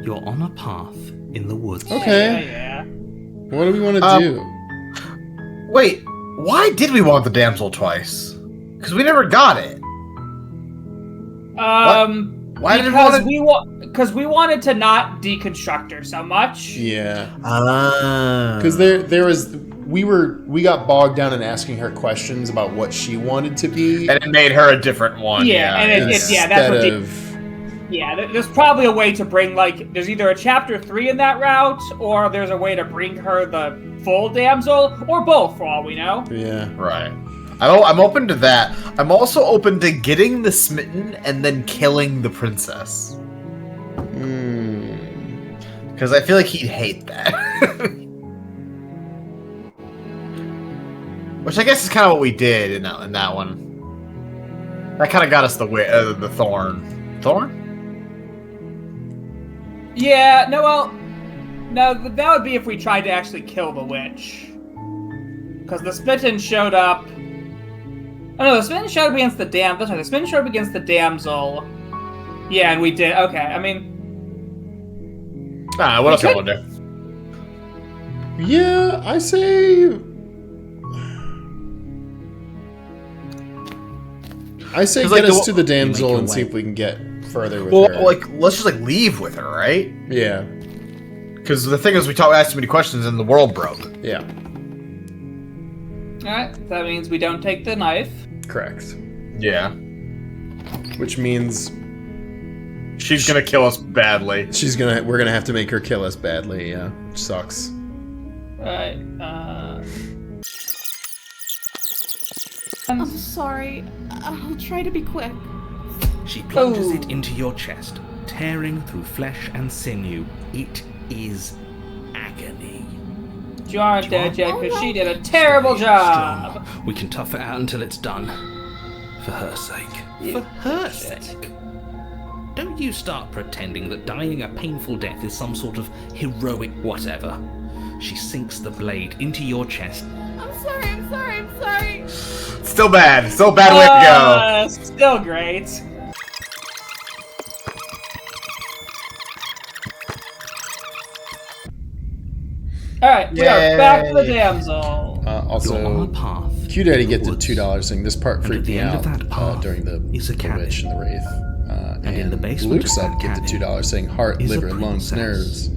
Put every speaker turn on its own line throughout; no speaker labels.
You're on a path in the woods.
Okay.
Yeah.
What do we want to do?
Wait, why did we want the damsel twice? Because we never got it. Why did we want it?
Because we wanted to not deconstruct her so much.
Yeah. Because we got bogged down in asking her questions about what she wanted to be,
and it made her a different one.
Yeah, and there's probably a way to bring, like, there's either a chapter 3 in that route, or there's a way to bring her the full damsel, or both, for all we know.
Yeah.
Right. I'm open to that. I'm also open to getting the smitten and then killing the princess. Because I feel like he'd hate that. Which I guess is kind of what we did in that one. That kind of got us the thorn. Thorn?
Yeah, no, that would be if we tried to actually kill the witch. Because the smitten showed up... Oh no, the smitten showed up against the the smitten showed up against the damsel. Yeah, and we did. Okay, I mean...
what else you want to do?
Yeah, I say... get us to the damsel and see if we can get further with her.
Well, let's just leave with her, right?
Yeah.
Because the thing is, we asked too many questions and the world broke.
Yeah.
Alright, that means we don't take the knife.
Correct.
Yeah.
Which means
she's gonna kill us badly.
We're gonna have to make her kill us badly, yeah. Which sucks.
Right,
I'm sorry. I'll try to be quick.
She plunges it into your chest, tearing through flesh and sinew. It is agony.
You aren't dead yet, because she did a terrible job.
We can tough it out until it's done. For her sake. For her sake. Don't you start pretending that dying a painful death is some sort of heroic whatever. She sinks the blade into your chest.
I'm sorry.
Still bad. Still bad way to go.
Still great. Alright, we are back to the damsel.
Also,
you're on a path.
Q-Daddy get the $2 thing. This part freaked me out during the
witch
and the wraith.
And in the basement
Luke said get the $2 saying heart, liver, lungs, nerves.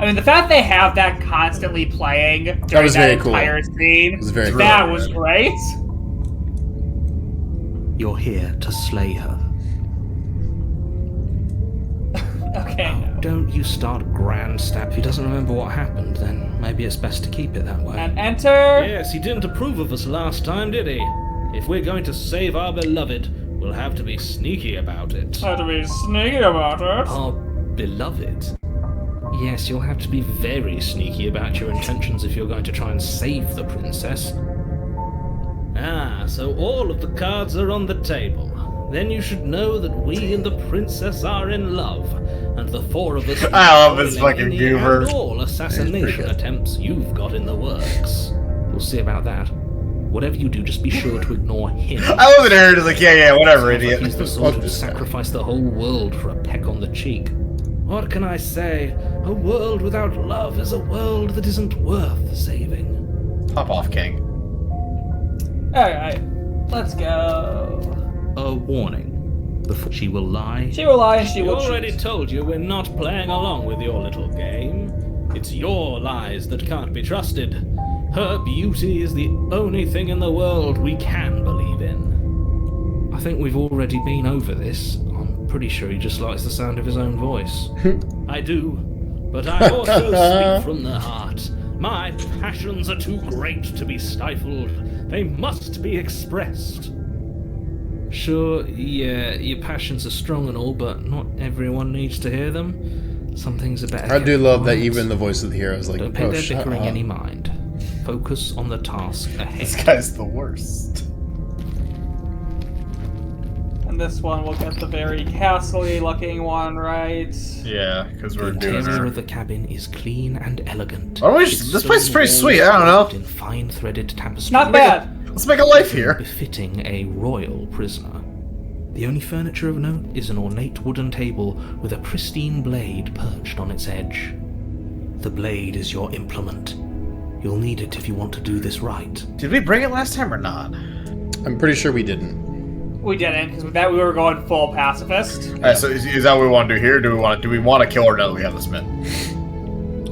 I mean, the fact they have that constantly playing during that entire scene, that was great.
You're here to slay her.
Okay.
Don't you start a grand stab. If he doesn't remember what happened, then maybe it's best to keep it that way.
And enter...
Yes, he didn't approve of us last time, did he? If we're going to save our beloved, we'll have to be sneaky about it.
Our beloved? Yes, you'll have to be very sneaky about your intentions if you're going to try and save the princess.
Ah, so all of the cards are on the table. Then you should know that we and the princess are in love, and the four of us
I love this fucking goober.
And all assassination attempts you've got in the works.
We'll see about that. Whatever you do, just be sure to ignore him.
I love it, Aaron is like, yeah, whatever, idiot.
He's the sort who'd sacrifice the whole world for a peck on the cheek.
What can I say? A world without love is a world that isn't worth saving.
Pop off, King.
Alright, let's go.
A warning. Before she will lie.
She will lie and she will
already told you we're not playing along with your little game. It's your lies that can't be trusted. Her beauty is the only thing in the world we can believe in.
I think we've already been over this. I'm pretty sure he just likes the sound of his own voice.
I do, but I also speak from the heart. My passions are too great to be stifled. They must be expressed.
Sure, yeah, your passions are strong and all, but not everyone needs to hear them. Some things are better.
I do love that even the voice of the hero is like,
don't pay their bickering any mind. Focus on the task ahead.
This guy's the worst.
And this one will get the very castle-y looking one, right?
Yeah, because we're doing
The interior
her.
of the cabin is clean and elegant.
Oh, this place is pretty sweet. I don't know.
In fine threaded tapestry.
Not bad.
Let's make a life here.
Befitting a royal prisoner. The only furniture of note is an ornate wooden table with a pristine blade perched on its edge. The blade is your implement. You'll need it if you want to do this right.
Did we bring it last time or not?
I'm pretty sure we didn't.
We didn't, because with that we were going full pacifist.
Alright, so is that what we want to do here? Do we want to kill her now that we have the smitten?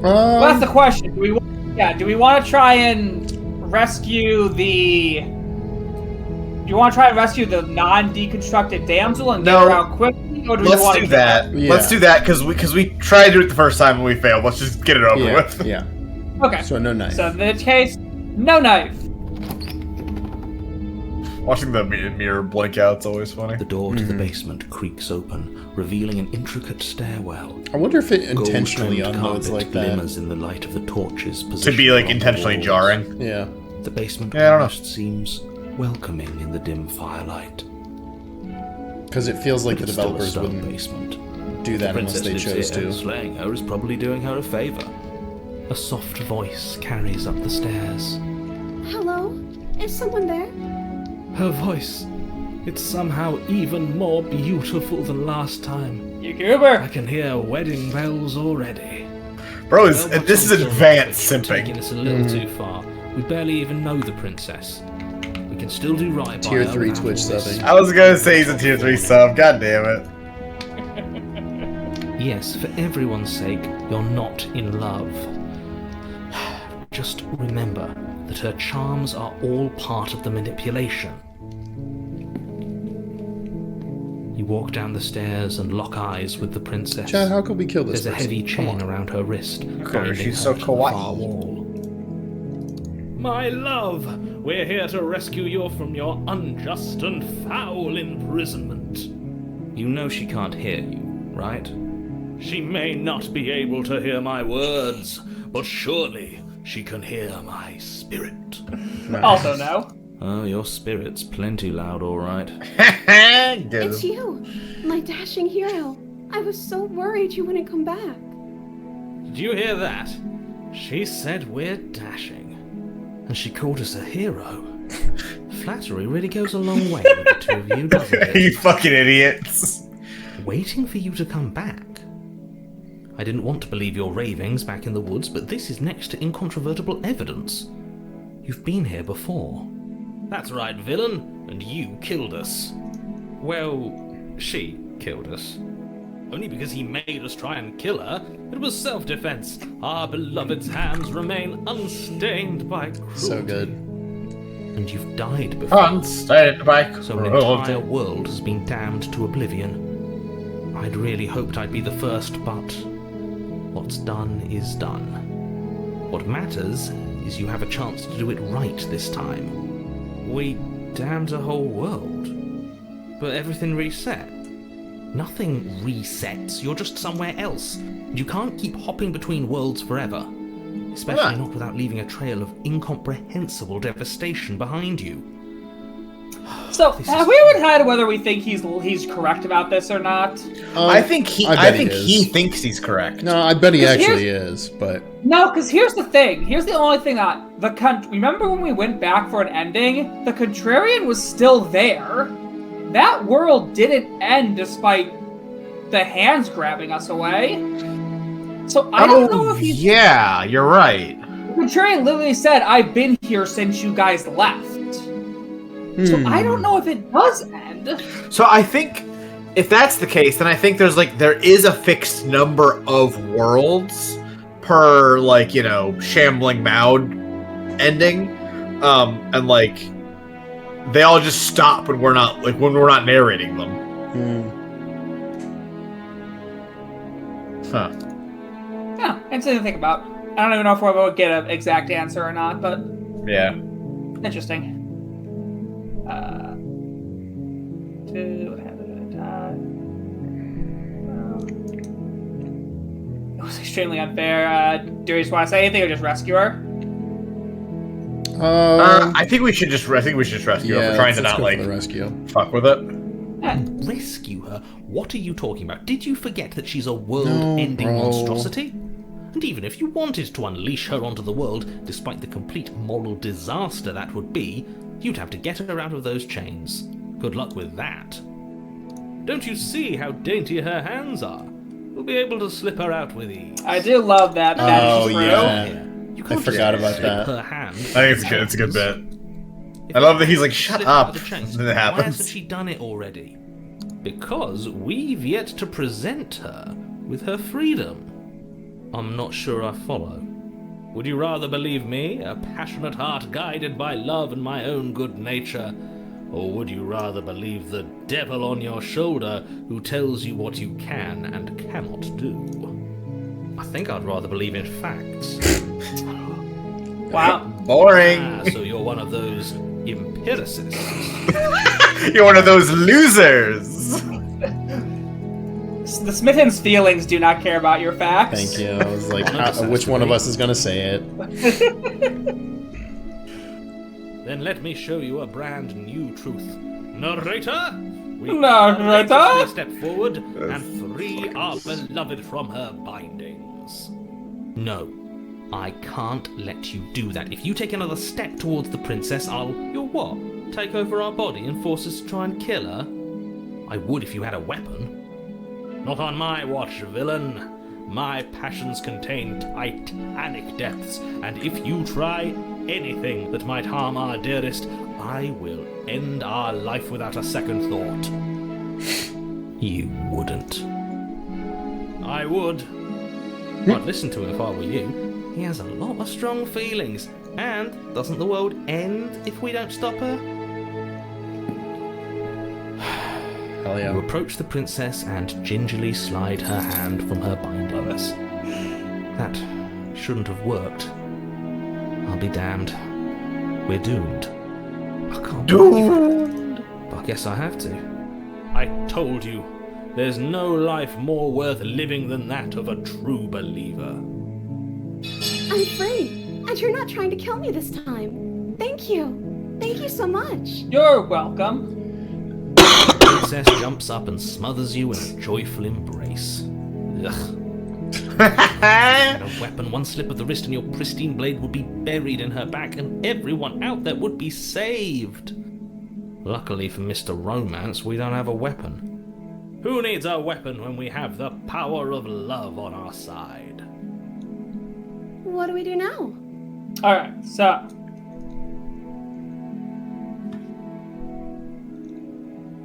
Well, that's the question. Do we want to try and rescue the... Do you want to try and rescue the non-deconstructed damsel and get her out quickly? Or do we want to
do that.
Yeah.
Let's do that, because we tried to do it the first time and we failed. Let's just get it over with.
Yeah.
Okay.
So no knife.
So in this case, no knife.
Watching the mirror blink out, it's always funny.
The door to the basement creaks open, revealing an intricate stairwell.
I wonder if it intentionally
Gold-trimmed
unloads
carpet
like that.
glimmers in the light of the torches
To
positioned
be, like,
along the
intentionally
walls.
jarring.
Yeah.
The basement
Yeah, I don't know.
almost seems welcoming in the dim firelight.
Because it feels like
But
the
it's still a
developers
stone
wouldn't
basement.
do that unless
Princess
they
lives
chose
here, and
to.
slaying her is probably doing her a favor. A soft voice carries up the stairs.
Hello? Is someone there?
Her voice. It's somehow even more beautiful than last time. I
YouTuber.
can hear wedding bells already.
Bro,
Well,
this is
what's
advanced
taking
simping.
us a little too far. We barely even know the princess. We can still do right by
Tier
her
3
without
Twitch
all this.
subbing.
I was gonna say he's a tier 3 sub, god damn it.
Yes, for everyone's sake, you're not in love. Just remember that her charms are all part of the manipulation. You walk down the stairs and lock eyes with the princess.
Chad, how could we kill this
There's a
person?
heavy
Come
chain
on.
around her wrist,
Okay,
binding
she's
her
so
to the
kawaii.
far wall.
My love, we're here to rescue you from your unjust and foul imprisonment.
You know she can't hear you, right?
She may not be able to hear my words, but surely she can hear my spirit.
Nice.
Also no.
Oh, your spirit's plenty loud, all right.
Get
It's
him.
you, my dashing hero. I was so worried you wouldn't come back.
Did you hear that? She said we're dashing.
And she called us a hero. Flattery really goes a long way with the two of you, doesn't
You
it?
fucking idiots.
Waiting for you to come back. I didn't want to believe your ravings back in the woods, but this is next to incontrovertible evidence. You've been here before.
That's right, villain, and you killed us. Well, she killed us. Only because he made us try and kill her. It was self-defense. Our beloved's hands remain unstained by cruelty.
So good.
And you've died before.
Unstained by
So an
cruelty.
entire world has been damned to oblivion. I'd really hoped I'd be the first, but what's done is done. What matters is you have a chance to do it right this time. We damned a whole world, but everything reset. Nothing resets, you're just somewhere else. You can't keep hopping between worlds forever. Especially
Right.
not without leaving a trail of incomprehensible devastation behind you.
So,
This
have
is-
we ever decided whether we think he's correct about this or not?
I think he
bet
he
is.
thinks he's correct.
No, I bet he
Because
actually is, but
No, because here's the thing. Here's the only thing that remember when we went back for an ending? The Contrarian was still there. That world didn't end despite the hands grabbing us away. So I don't know if he's...
yeah, you're right.
The Contrarian literally said, I've been here since you guys left. So I don't know if it does end.
So I think if that's the case, then I think there is a fixed number of worlds per shambling mound ending, and they all just stop when we're not narrating them. Huh.
Yeah, interesting to think about. I don't even know if we'll ever get an exact answer or not, but
Yeah.
interesting. It was extremely unfair. Do you just want to say anything or just rescue her?
I think we should just rescue her for trying to
let's
not
go for the rescue.
fuck with it.
Rescue her? What are you talking about? Did you forget that she's a world-ending monstrosity? And even if you wanted to unleash her onto the world, despite the complete moral disaster that would be, you'd have to get her out of those chains. Good luck with that.
Don't you see how dainty her hands are? We'll be able to slip her out with ease.
I do love that.
Oh,
true.
yeah.
You
I
can't
forgot
just
about
slip
that.
her hand.
I think it's good. It's a good bit.
If
I love that
it
he's like, shut
slip
up.
out of the chains,
And it
why
happens.
hasn't she done it already? Because we've yet to present her with her freedom. I'm not sure I follow. Would you rather believe me, a passionate heart guided by love and my own good nature, or would you rather believe the devil on your shoulder who tells you what you can and cannot do? I think I'd rather believe in facts.
Wow.
Boring.
So you're one of those empiricists.
You're one of those losers.
The Smittens' feelings do not care about your facts.
Thank you. I was like, which one of us is gonna say it?
Then let me show you a brand new truth. Narrator? We
Narrator?
courageously step forward and free our beloved from her bindings. No, I can't let you do that. If you take another step towards the princess, you'll what? Take over our body and force us to try and kill her? I would if you had a weapon. Not on my watch, villain. My passions contain titanic depths, and if you try anything that might harm our dearest, I will end our life without a second thought. You wouldn't. I would. I'd listen to him if I were you. He has a lot of strong feelings. And doesn't the world end if we don't stop her?
Hell
You
yeah.
approach the princess and gingerly slide her hand from her bindings. That shouldn't have worked. I'll be damned. We're doomed. I can't believe it. But I guess I have to. I told you, there's no life more worth living than that of a true believer.
I'm free, and you're not trying to kill me this time. Thank you. Thank you so much.
You're welcome.
The princess jumps up and smothers you in a joyful embrace. Ugh. A weapon, one slip of the wrist and your pristine blade would be buried in her back and everyone out there would be saved. Luckily for Mr. Romance, we don't have a weapon. Who needs a weapon when we have the power of love on our side?
What do we do now?
Alright, so.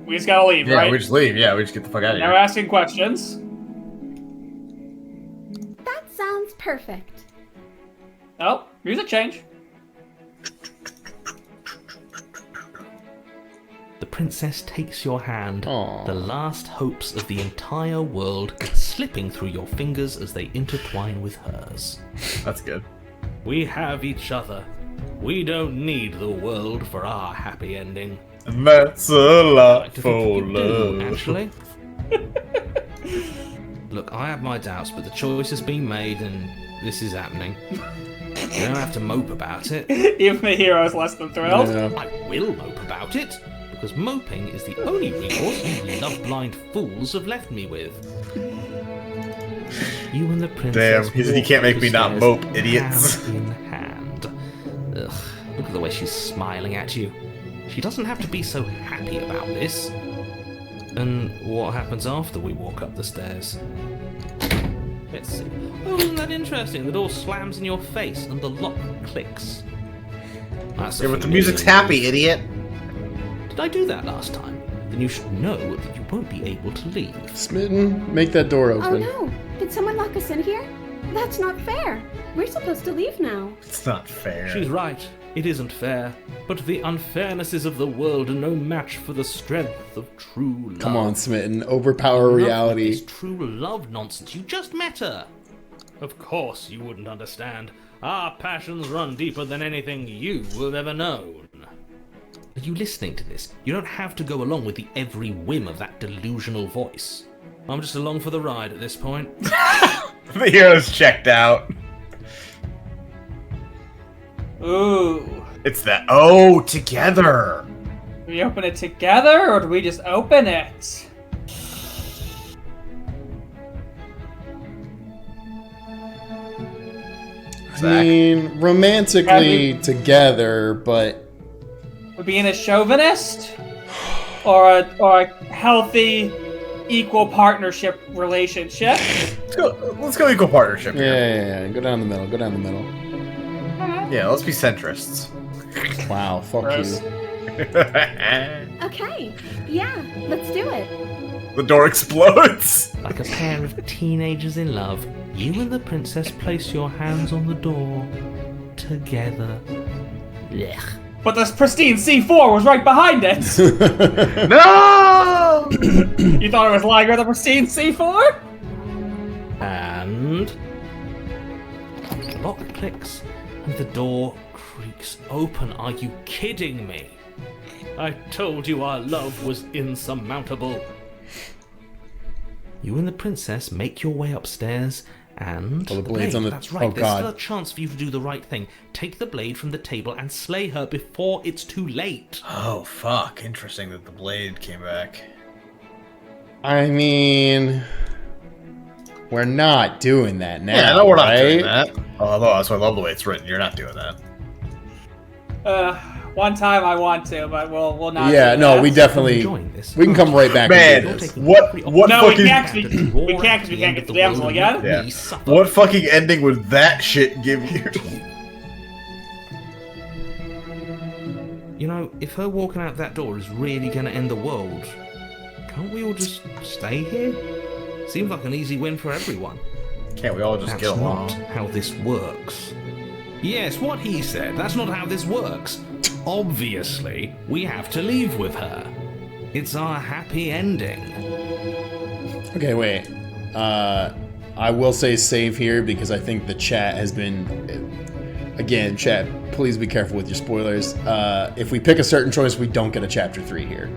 We just gotta leave,
Yeah,
right?
we just leave. Yeah, we just get the fuck out of
Now we're
here.
asking questions.
That sounds perfect.
Oh, music change.
The princess takes your hand,
Aw.
the last hopes of the entire world slipping through your fingers as they intertwine with hers.
That's good.
We have each other. We don't need the world for our happy ending.
That's a
I
lot
like to
for
think you do,
love.
actually. Look, I have my doubts, but the choice has been made and this is happening. You don't have to mope about it.
Even the hero is less than thrilled.
Yeah.
I will mope about it, because moping is the only recourse you love-blind fools have left me with. You and the princess.
Damn, he can't make me not
walk
mope,
upstairs
idiots.
Hand in hand. Ugh, look at the way she's smiling at you. She doesn't have to be so happy about this. And what happens after we walk up the stairs? Let's see. Oh, isn't that interesting? The door slams in your face and the lock clicks. That's a
Yeah, but the
familiar
music's
move.
happy, idiot.
Did I do that last time? Then you should know that you won't be able to leave.
Smitten, make that door
Oh
open.
no! Did someone lock us in here? That's not fair. We're supposed to leave now.
It's not fair.
She's right. It isn't fair. But the unfairnesses of the world are no match for the strength of true love.
Come on, Smitten, overpower
Enough with
reality.
This true love nonsense. You just met her. Of course you wouldn't understand. Our passions run deeper than anything you have ever known. Are you listening to this? You don't have to go along with the every whim of that delusional voice. I'm just along for the ride at this point.
The hero's checked out.
Ooh.
It's that. Oh, together.
Do we open it together, or do we just open it?
I mean, romantically together, but
We're being a chauvinist? Or a healthy equal partnership relationship.
Let's go equal partnership. Here.
Yeah. Go down the middle. Go down the middle.
Yeah, let's be centrists.
Wow, fuck
Gross.
you.
Okay, yeah, let's do it.
The door explodes.
Like a pair of teenagers in love, you and the princess place your hands on the door together. Blech.
But this pristine C4 was right behind it.
No!
You thought it was lying with a pristine C4?
And the lock clicks and the door creaks open. Are you kidding me? I told you our love was insurmountable. You and the princess make your way upstairs and...
Oh, the blade's on the...
That's right,
Oh,
there's
God.
still a chance for you to do the right thing. Take the blade from the table and slay her before it's too late.
Oh, fuck. Interesting that the blade came back.
I mean... We're not doing that now,
Yeah, no, we're not
right?
doing that. Although, that's why I love the way it's written. You're not doing that.
One time I want to, but we'll not.
Yeah,
do
no,
that.
we definitely...
Enjoying this.
We can come right back
Man,
and do this.
what
No, we
fucking...
can't, 'cause we can't, because we can't get the damsel again.
Yeah. What fucking ending would that shit give you?
You know, if her walking out that door is really going to end the world, can't we all just stay here? Seems like an easy win for everyone.
Can't we all just
That's
get along?
not how this works. Yes, what he said. That's not how this works. Obviously, we have to leave with her. It's our happy ending.
Okay, wait. I will say save here because I think the chat has been... Again, chat, please be careful with your spoilers. If we pick a certain choice, we don't get a chapter 3 here.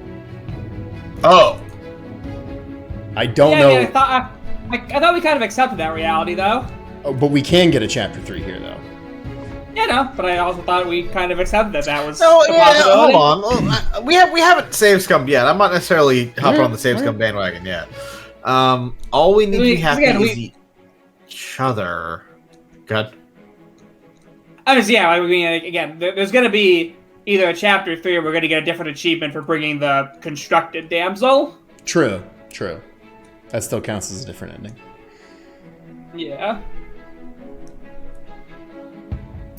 Oh!
I don't
Yeah,
know...
yeah, I thought we kind of accepted that reality, though.
Oh, but we can get a chapter 3 here, though.
Yeah, no, but I also thought we kind of accepted that was
No,
a
yeah,
possibility.
hold on. We haven't save scummed yet. I'm not necessarily hopping on the save scum bandwagon yet. All we need to be happy is each other. Good.
I mean, yeah, I mean, again, there's going to be either a chapter 3 or we're going to get a different achievement for bringing the constructed damsel.
True. That still counts as a different ending.
Yeah.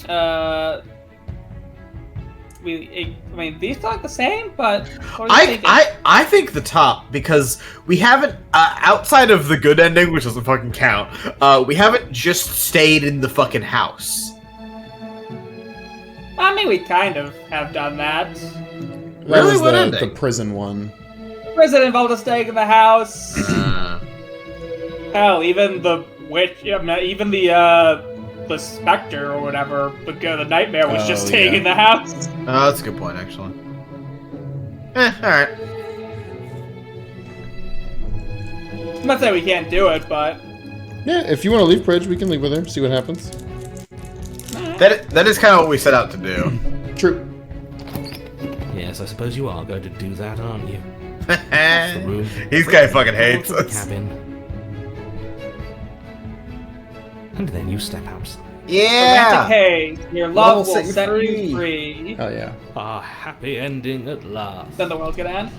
I mean, these look the same, but what are you thinking?
I think the top, because we haven't outside of the good ending, which doesn't fucking count. We haven't just stayed in the fucking house.
I mean, we kind of have done that.
That
Really?
was
What
the
ending?
prison one.
Prison involved us staying in the house. Hell, even the witch, even the specter or whatever, the nightmare was just
Oh,
staying
yeah.
in the house.
Oh, that's a good point, actually. Alright.
I'm not saying we can't do it, but
Yeah, if you want to leave Prij, we can leave with her, see what happens.
That is kind of what we set out to do.
True.
Yes, I suppose you are going to do that, aren't you? The room.
These guys fucking
Go
hates
to the
us.
cabin. And then you step outside.
romantic
Yeah!
haze, your love
Love will
will
set
set
you
you free.
Oh, yeah.
Our happy ending at last.
Then the world's gonna end.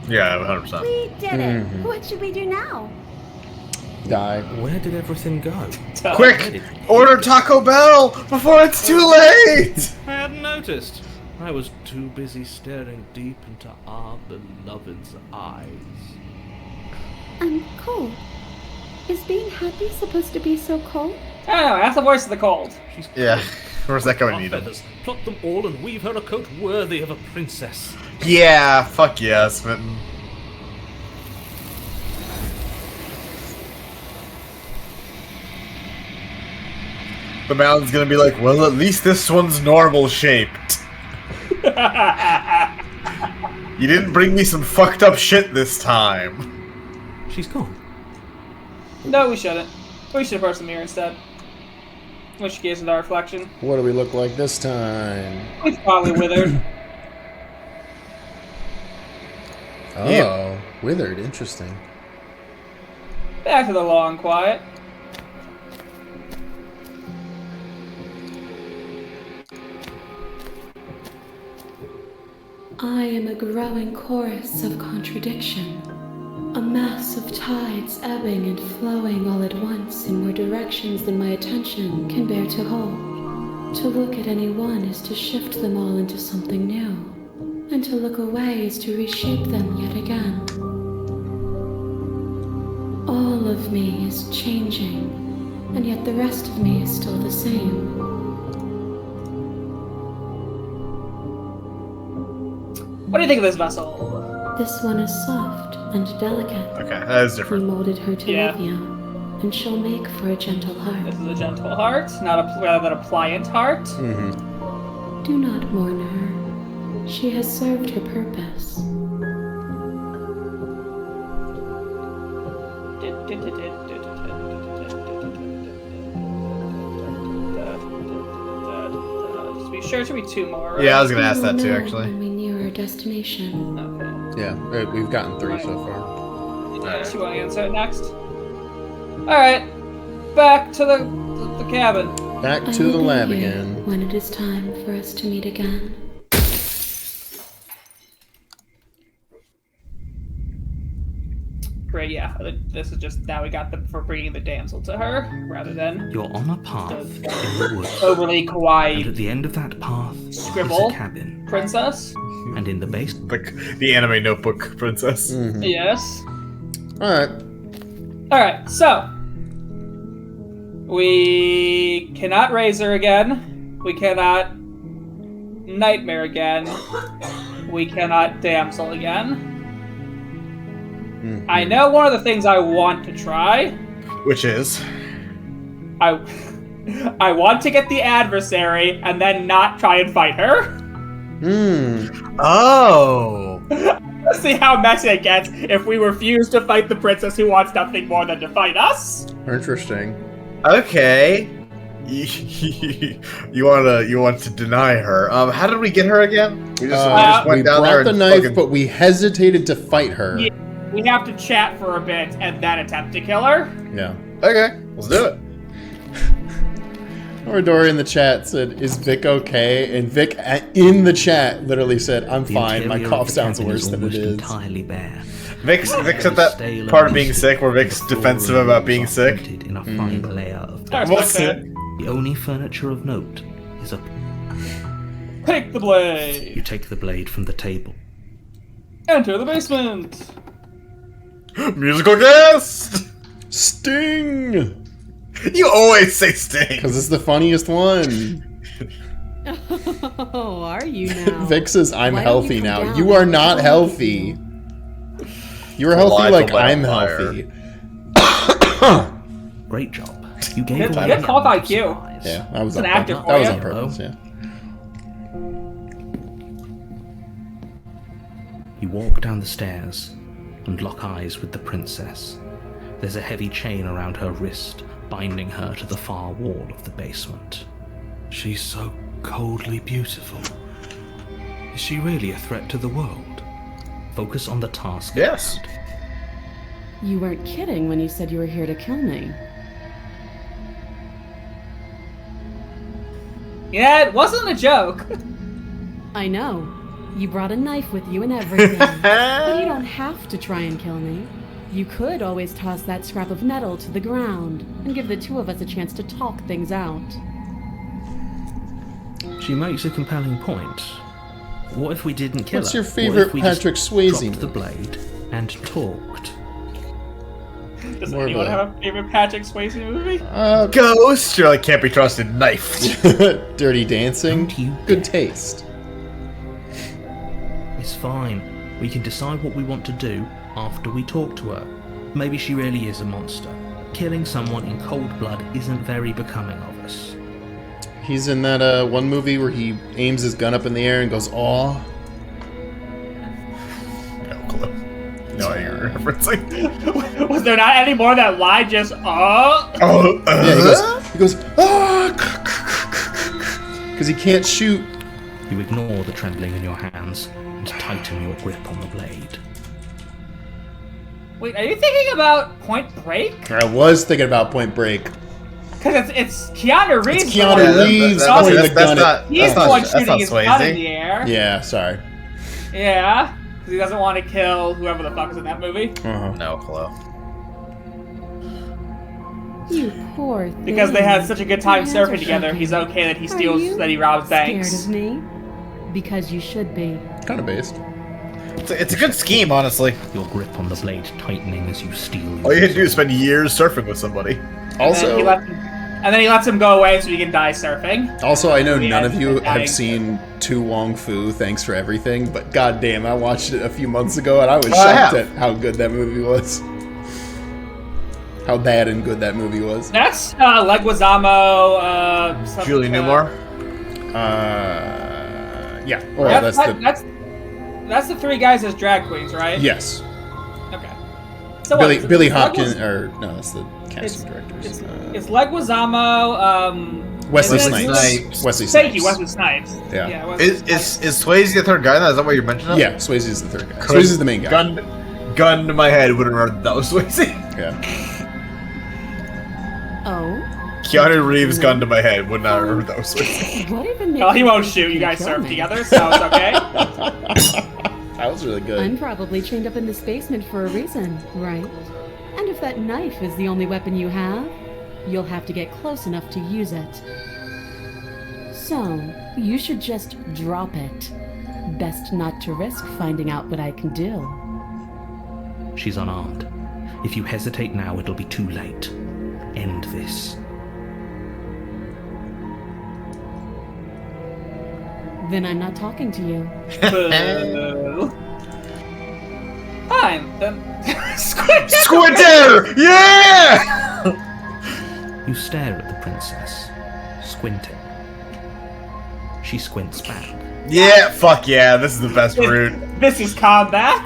Yeah, 100%.
We did it. What should we do now?
Die.
Where did everything go? Where
Quick!
did-
Order Taco Bell before it's too late!
I hadn't noticed. I was too busy staring deep into our beloved's eyes.
I'm cold. Is being happy supposed to be so cold?
I don't know, that's the voice of the cold.
She's
Yeah. Where's that
our
coming needed?
feathers. Pluck them all and weave her a coat worthy of a princess.
Yeah, fuck yeah, Smitten. The mountain's gonna be like, well, at least this one's normal shaped. You didn't bring me some fucked up shit this time.
She's gone.
No, we shouldn't. We should approach the mirror instead. Which gives into our reflection.
What do we look like this time?
It's probably withered.
Oh,
Yeah.
withered. Interesting.
Back to the long quiet.
I am a growing chorus of contradiction. A mass of tides ebbing and flowing all at once in more directions than my attention can bear to hold. To look at any one is to shift them all into something new, and to look away is to reshape them yet again. All of me is changing, and yet the rest of me is still the same.
What do you think of this vessel?
This one is soft and delicate.
Okay, that is
We
different.
molded her to
Yeah.
love you, and she'll make for a gentle
This
heart.
is a gentle heart, not a rather than a pliant heart.
Mm-hmm.
Do not mourn her. She has served her purpose.
Just be sure to be 2 more. Right?
Yeah, I was gonna ask
We will
that too,
know
actually.
When we near our destination.
Okay.
Yeah, we've gotten 3 so far.
You want to answer it next? Alright. Back to the cabin.
Back
I
to the
will be
lab
here
again.
when it is time for us to meet again.
Great, yeah. This is just now we got them for bringing the damsel to her rather than
You're on a path in the woods.
overly
And
kawaii
at the end of that path
Scribble.
is a cabin.
princess.
And in the base,
The anime notebook princess.
Mm-hmm.
Yes.
Alright.
Alright, so we cannot raise her again. We cannot nightmare again. We cannot damsel again.
Mm-hmm.
I know one of the things I want to try.
Which is?
I want to get the adversary and then not try and fight her.
Hmm.
Oh.
Let's see how messy it gets if we refuse to fight the princess who wants nothing more than to fight us.
Interesting.
Okay. You want to deny her. How did we get her again? We just
We
went down there
brought the
and
knife,
fucking-
but we hesitated to fight her.
Yeah. We have to chat for a bit and then attempt to kill her.
Yeah.
Okay, let's do it.
Dory in the chat said, "Is Vic okay?" And Vic in the chat literally said, "I'm
the
fine. My
interior
cough
of the
sounds
cabin
worse than it
almost
is."
entirely bare.
Vic's at that part of being sick where Vic's defensive about being sick.
In a fine layer of
That's
What's
my
it?
bad.
The only furniture of note is a.
Pick the blade.
You take the blade from the table.
Enter the basement.
Musical guest!
Sting!
You always say Sting.
Because it's the funniest one.
Oh, are you now?
Vic says, "I'm
Why don't
healthy
you come
now."
down
You are
and
not
tell
healthy. You're healthy
Lie
like
to let
I'm
a liar.
healthy.
Great job. You gave
Good-
away
good
the
call,
element of
IQ.
surprise.
Yeah, that was
It's
on
an actor
purpose.
for
That was
you.
on purpose. Yeah.
You walk down the stairs and lock eyes with the princess. There's a heavy chain around her wrist, binding her to the far wall of the basement. She's so coldly beautiful. Is she really a threat to the world? Focus on the task. at
Yes.
hand.
You weren't kidding when you said you were here to kill me.
Yeah, it wasn't a joke.
I know. You brought a knife with you and everything. But you don't have to try and kill me. You could always toss that scrap of metal to the ground and give the two of us a chance to talk things out.
She makes a compelling point. What if we didn't kill
What's
her?
your
What
favorite
if we just
Patrick Swayze
dropped the
movie?
blade and talked?
Does
More of
anyone
a-
have a favorite Patrick Swayze movie?
Ghost! You're like, can't be trusted. Knife.
Dirty Dancing.
Don't you
Good
dare.
taste.
It's fine. We can decide what we want to do after we talk to her. Maybe she really is a monster. Killing someone in cold blood isn't very becoming of us.
He's in that one movie where he aims his gun up in the air and goes, "Aw."
No clue. No idea you're referencing.
Was there not any more of that line just,
Oh,
Yeah, he goes, "Ah!" Because he can't shoot.
You ignore the trembling in your hands and tighten your grip on the blade.
Wait, are you thinking about Point Break?
I was thinking about Point Break.
Because it's Keanu Reeves.
It's
the
Keanu
one-
Yeah,
Reeves
pointing
the gun at-
He's the one
that's
shooting
not
his gun in
Swayze.
the air.
Yeah, sorry.
Yeah. Because he doesn't want to kill whoever the fuck is in that movie.
No clue.
You poor thing.
Because they had such a good time
Your hands
surfing
are
together,
shaking.
he's okay that he
Are
steals,
you
that he robs
scared
banks.
of me? Because you should be.
Kind of based.
It's a good scheme, honestly.
Your grip on the blade tightening as you steal.
All you have to do is spend years surfing with somebody.
Also,
And then he lets him go away so he can die surfing.
Also, I know
Yeah,
none of you
dying.
have seen Tu Wong Fu, Thanks for Everything, but goddamn, I watched it a few months ago and I was
I
shocked
have.
at how good that movie was. How bad and good that movie was.
That's Leguizamo, something,
Julie Newmar.
Yeah. Well,
that's the three guys as drag queens, right?
yes.
Okay. So what,
Billy
it's
Hopkins,
Leguiz-
or no, that's the casting directors.
It's Leguizamo,
Wesley
and then it's-
Snipes. Wesley Snipes.
Thank you, Wesley Snipes.
Yeah.
Wesley Snipes.
Is Swayze the third guy? Is that what you're mentioning?
Yeah, Swayze is the third guy. Swayze is the main guy.
Gun to my head, wouldn't remember that was Swayze.
Yeah.
Oh?
Keanu Reeves, gun to my head, would not remember that was Swayze.
What even makes
Well, he
you
won't
think
shoot. You
can
guys
kill
surf
me?
together, so it's okay.
That was really good.
I'm probably chained up in this basement for a reason, right? And if that knife is the only weapon you have, you'll have to get close enough to use it. So, you should just drop it. Best not to risk finding out what I can do.
She's unarmed. If you hesitate now, it'll be too late. End this.
Then I'm not talking to you.
Boo. Fine, then.
Squinter! Yeah!
You stare at the princess, squinting. She squints back.
Yeah, fuck yeah, this is the best route.
This is combat.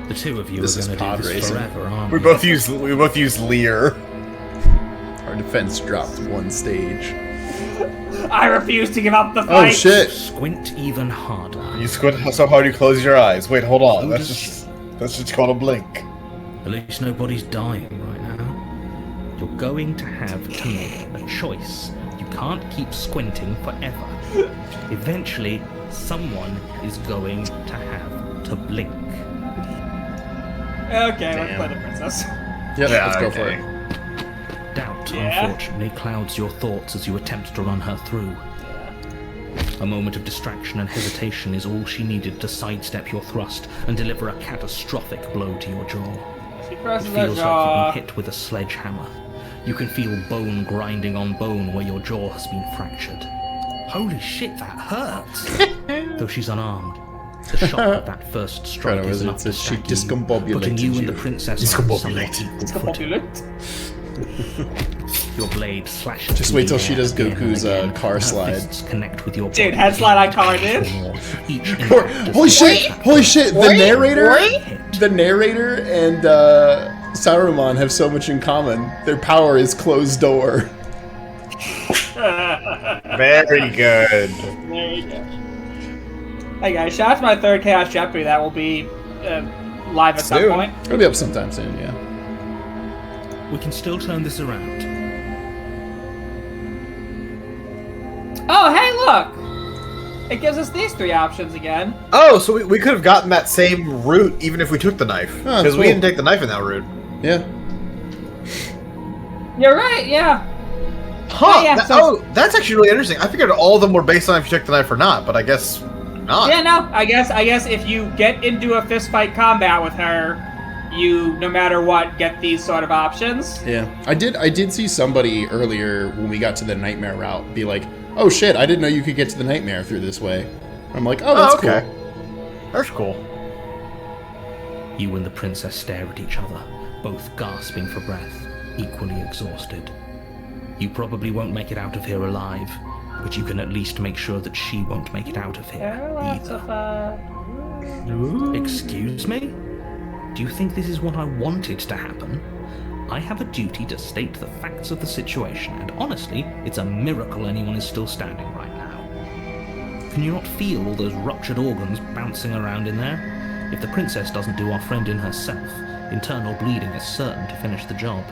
The two of you
This is
are
pod
going to do this
racing.
forever, aren't
We
you?
both use Lear.
Our defense dropped one stage.
I refuse to give up the
Oh
fight.
shit!
Squint even harder.
You squint so hard you close your eyes. Wait, hold on.
Oh,
That's just called a blink.
At least nobody's dying right now. You're going to have to make a choice. You can't keep squinting forever. Eventually, someone is going to have to blink.
Okay, let's
Damn.
play the princess.
Yep,
Yeah,
let's go
okay.
for it.
Doubt,
Yeah.
unfortunately, clouds your thoughts as you attempt to run her through. A moment of distraction and hesitation is all she needed to sidestep your thrust and deliver a catastrophic blow to your jaw.
She
It
presses her
feels like
jaw.
you've been hit with a sledgehammer. You can feel bone grinding on bone where your jaw has been fractured. Holy shit, that hurts! Though she's unarmed, the shock of that first strike
Kinda
is
was,
enough
it
to
says she
stagger you,
discombobulated
putting you and
you.
the princess on somewhat
Discombobulated.
equal footing.
Populate.
Your blade slashes.
Just
through
wait till
the
she
air
does
again and
Goku's,
again.
car
Her
slide.
fists connect with your
Dude,
body.
head slide on car, dude.
Each impact
Holy
is
shit! Holy shit! The narrator,
hit.
the narrator, and Saruman have so much in common. Their power is closed door.
Very good.
There you go. Hey guys, shout out to my third Chaos Jeopardy. That will be live at some
Soon.
point.
It'll be up sometime soon, yeah.
We can still turn this around.
Oh, hey, look! It gives us these three options again.
Oh, so we could have gotten that same route even if we took the knife.
Oh,
Because we
cool.
didn't take the knife in that route.
Yeah.
You're right, yeah.
Huh.
yeah,
that-
so-
that's actually really interesting. I figured all of them were based on if you took the knife or not, but I guess not.
Yeah, no, I guess if you get into a fist fight combat with her, you, no matter what, get these sort of options.
Yeah. I did see somebody earlier when we got to the nightmare route be like, "Oh shit, I didn't know you could get to the nightmare through this way." I'm like, "Oh, that's
okay.
cool."
That's cool.
You and the princess stare at each other, both gasping for breath, equally exhausted. You probably won't make it out of here alive, but you can at least make sure that she won't make it out of here
Lots
either.
of,
Excuse me? Do you think this is what I wanted to happen? I have a duty to state the facts of the situation, and honestly, it's a miracle anyone is still standing right now. Can you not feel all those ruptured organs bouncing around in there? If the princess doesn't do our friend in herself, internal bleeding is certain to finish the job.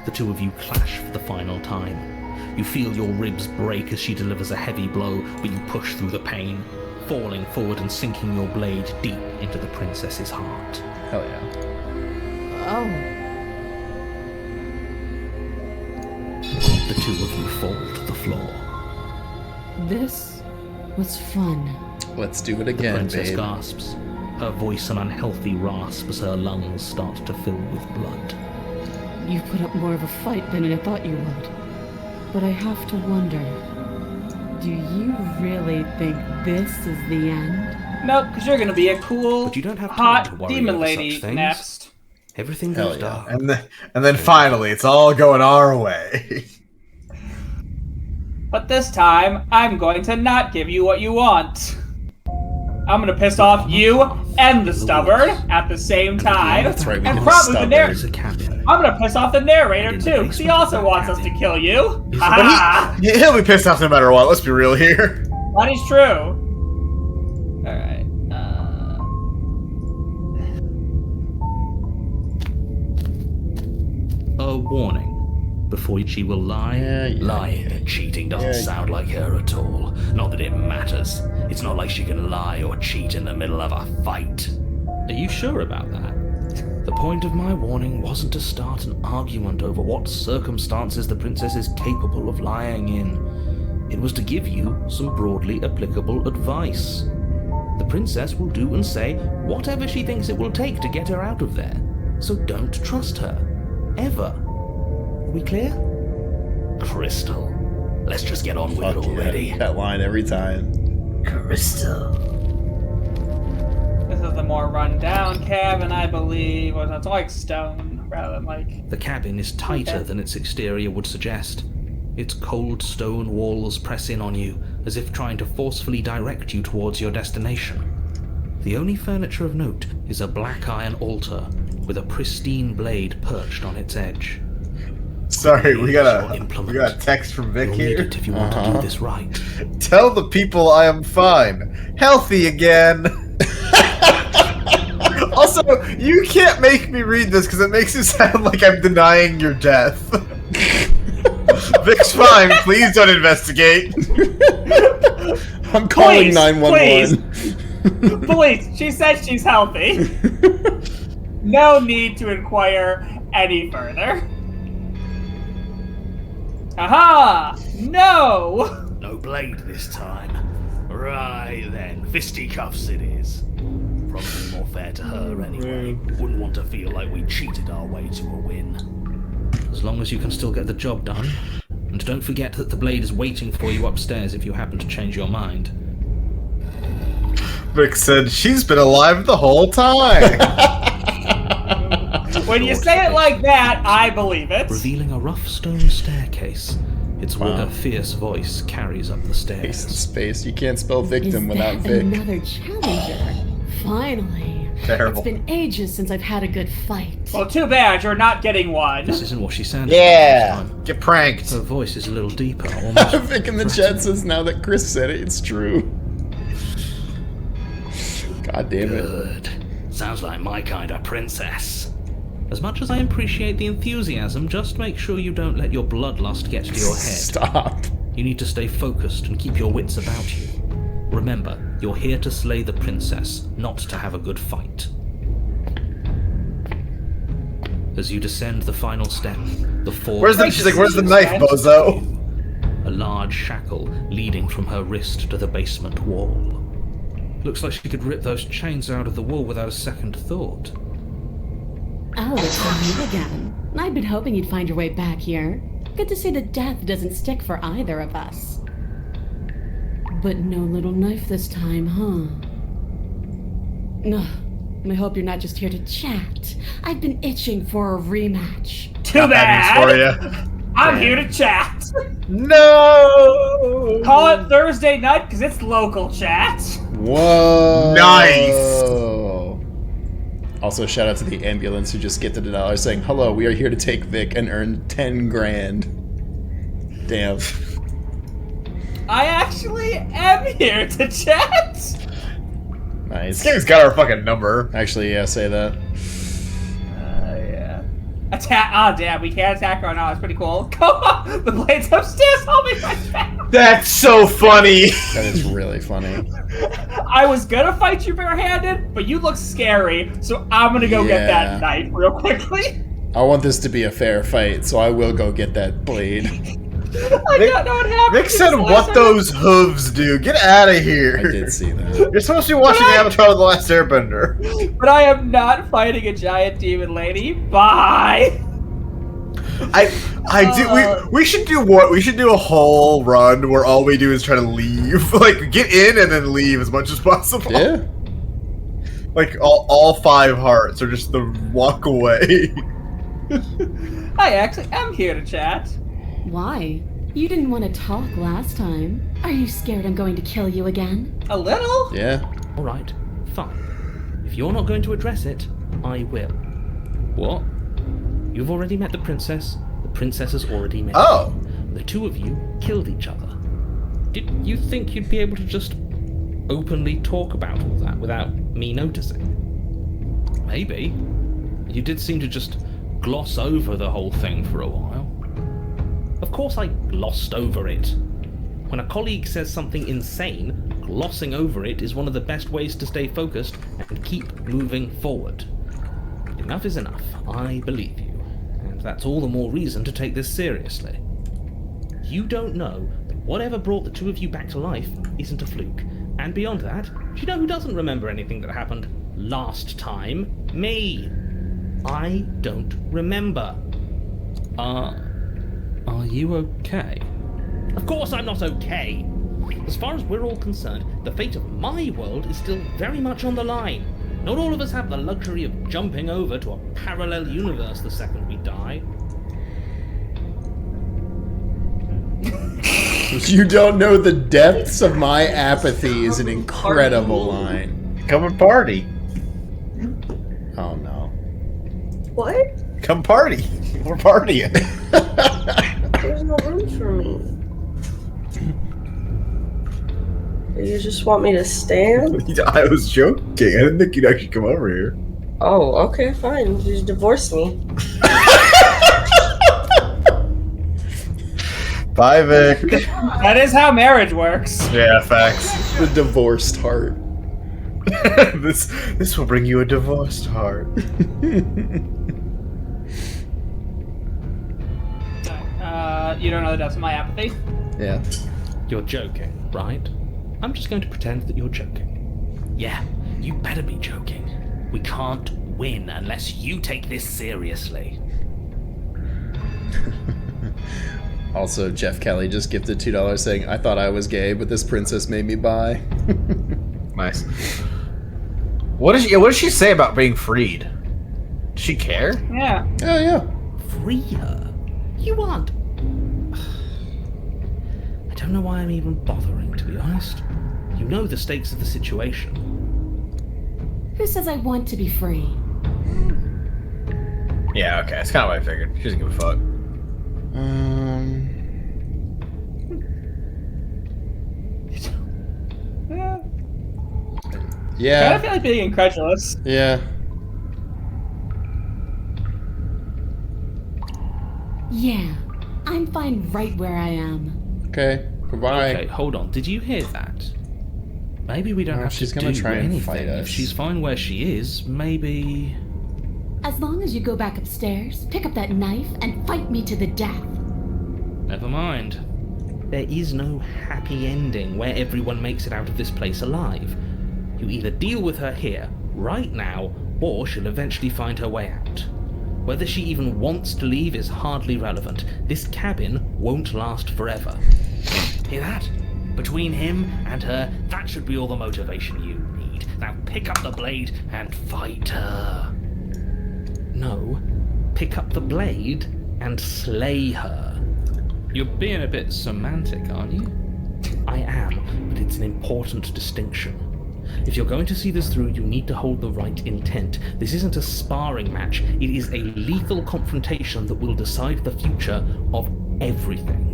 The two of you clash for the final time. You feel your ribs break as she delivers a heavy blow, but you push through the pain, falling forward and sinking your blade deep into the princess's heart.
Hell yeah.
Oh.
The two of you fall to the floor.
This was fun.
Let's do it
The
again,
princess
babe.
gasps, her voice an unhealthy rasp as her lungs start to fill with blood.
You put up more of a fight than I thought you would. But I have to wonder, do you really think this is the end?
Nope, because you're gonna be a cool,
But you don't have time
hot
to worry
demon
over
lady
such things.
next.
Everything
Hell
goes
yeah.
dark.
And then finally, it's all going our way.
But this time, I'm going to not give you what you want. I'm gonna piss off you and the stubborn at the same time.
That's right, we
and
can
probably the
stubborn.
There's
narrator.
a cabin.
I'm gonna piss off the narrator
In the
too, because he
basement of
also
that
wants us to
cabin.
kill you.
Is
Ha
it-
ha!
Yeah, he'll be pissed off no matter what. Let's be real here.
That is true. Alright.
A warning. Before she will lie,
Yeah.
lying and cheating doesn't
Yeah.
sound like her at all. Not that it matters. It's not like she can lie or cheat in the middle of a fight. Are you sure about that? The point of my warning wasn't to start an argument over what circumstances the princess is capable of lying in. It was to give you some broadly applicable advice. The princess will do and say whatever she thinks it will take to get her out of there. So don't trust her. Ever. Are we clear? Crystal. Let's just get on with
Fuck
it already.
yeah. That line every time.
Crystal.
This is the more run-down cabin, I believe. Or it's like stone, rather than like...
The cabin is tighter than its exterior would suggest. Its cold stone walls press in on you, as if trying to forcefully direct you towards your destination. The only furniture of note is a black iron altar with a pristine blade perched on its edge.
Sorry, we got
Your
a
implement.
text from Vic
You'll need
here.
it if you want to do this right.
Tell the people I am fine, healthy again. Also, you can't make me read this because it makes it sound like I'm denying your death. Vic's fine. Please don't investigate.
I'm calling
Please,
911.
Please, she said she's healthy. No need to inquire any further. Aha! No!
No blade this time. Right then, fisticuffs it is. Probably more fair to her anyway. Wouldn't want to feel like we cheated our way to a win. As long as you can still get the job done. And don't forget that the blade is waiting for you upstairs if you happen to change your mind.
Vic said she's been alive the whole time.
When you say it like that, I believe it.
Revealing a rough stone staircase. It's where
Wow.
her fierce voice carries up the
Space and
stairs.
space. You can't spell victim
Is
without
that
Vic.
another challenger? Finally.
Terrible.
It's been ages since I've had a good fight.
Well, too bad you're not getting one.
This isn't what she sounded
Yeah.
like last time.
Get pranked.
Her voice is a little deeper, almost
Vic in the chat says now that Chris said it, it's true. God damn it.
good. Sounds like my kind of princess. As much as I appreciate the enthusiasm, just make sure you don't let your bloodlust get to your head.
Stop.
You need to stay focused and keep your wits about you. Remember, you're here to slay the princess, not to have a good fight. As you descend the final step, the four...
She's like, where's the knife, bozo?
A large shackle leading from her wrist to the basement wall. Looks like she could rip those chains out of the wall without a second thought.
Oh, it's you again. I'd been hoping you'd find your way back here. Good to see that death doesn't stick for either of us. But no little knife this time, huh? No. I hope you're not just here to chat. I've been itching for a rematch.
Too
Got that news
bad.
for you.
I'm here to chat.
No.
Call it Thursday night because it's local chat.
Whoa.
Nice.
Also, shout out to the ambulance who just gifted $1 saying, "Hello, we are here to take Vic and earn 10 grand." Damn.
I actually am here to chat.
Nice.
This game's got our fucking number.
Actually, yeah, say that.
Yeah. Attack. Oh, damn. We can't attack her now. It's pretty cool. Come on. The blade's upstairs. I'll be right back.
That's so funny.
That is really funny.
I was gonna fight you barehanded, but you look scary, so I'm gonna go get
Yeah.
that knife real quickly.
I want this to be a fair fight, so I will go get that blade.
I don't know what happened.
Vic said, "What those hooves do? Get out of here!"
I did see that.
You're supposed to be watching Avatar: The Last Airbender.
But I am not fighting a giant demon lady. Bye.
I do. We should do what? We should do a whole run where all we do is try to leave. Like, get in and then leave as much as possible.
Yeah.
Like all 5 hearts, or just the walk away.
I actually am here to chat.
Why? You didn't want to talk last time. Are you scared I'm going to kill you again?
A little?
Yeah.
All right, fine. If you're not going to address it, I will. What? You've already met the princess. The princess has already met
Oh.
you. The two of you killed each other. Did you think you'd be able to just openly talk about all that without me noticing? Maybe. You did seem to just gloss over the whole thing for a while. Of course I glossed over it. When a colleague says something insane, glossing over it is one of the best ways to stay focused and keep moving forward. Enough is enough. I believe you. And that's all the more reason to take this seriously. You don't know that whatever brought the two of you back to life isn't a fluke. And beyond that, do you know who doesn't remember anything that happened last time? Me! I don't remember. Are you okay? Of course I'm not okay! As far as we're all concerned, the fate of my world is still very much on the line. Not all of us have the luxury of jumping over to a parallel universe the second we die.
You don't know the depths of my apathy is an incredible line.
Come and party.
Oh no.
What?
Come party. We're partying.
There's no room for me. You just want me to stand?
I was joking. I didn't think you'd actually come over here.
Oh, okay, fine. Just divorce me.
Bye, Vic.
That is how marriage works.
Yeah, facts.
The divorced heart.
This will bring you a divorced heart.
You don't know the depths of my apathy?
Yeah.
You're joking, right? I'm just going to pretend that you're joking. Yeah, you better be joking. We can't win unless you take this seriously.
Also, Jeff Kelly just gifted $2 saying, I thought I was gay, but this princess made me bi.
Nice. What does she say about being freed? Does she care?
Yeah.
Oh, yeah.
Free her? You aren't. I don't know why I'm even bothering, to be honest. You know the stakes of the situation.
Who says I want to be free?
Yeah, okay. That's kind of what I figured. She doesn't give a fuck.
Yeah. I
Yeah.
feel like being incredulous.
Yeah.
Yeah, I'm fine right where I am.
Okay. Goodbye.
Okay, hold on. Did you hear that? Maybe we don't
Oh,
have
she's
to
gonna
do
try and
anything.
fight us.
If she's fine where she is, maybe...
As long as you go back upstairs, pick up that knife, and fight me to the death.
Never mind. There is no happy ending where everyone makes it out of this place alive. You either deal with her here, right now, or she'll eventually find her way out. Whether she even wants to leave is hardly relevant. This cabin won't last forever. Hear that? Between him and her, that should be all the motivation you need. Now pick up the blade and fight her. No, pick up the blade and slay her. You're being a bit semantic, aren't you? I am, but it's an important distinction. If you're going to see this through, you need to hold the right intent. This isn't a sparring match. It is a lethal confrontation that will decide the future of everything.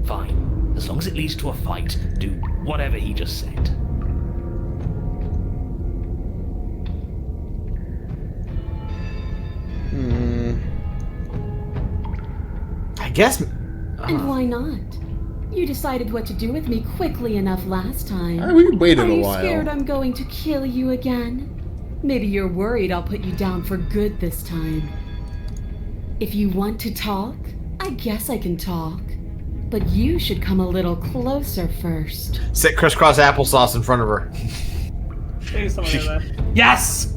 Fine. As long as it leads to a fight, do whatever he just said.
I guess.
And why not? You decided what to do with me quickly enough last time.
We waited
Are
a
you
while.
scared I'm going to kill you again? Maybe you're worried I'll put you down for good this time. If you want to talk, I guess I can talk. But you should come a little closer first.
Sit crisscross applesauce in front of her.
Maybe something like that. Yes!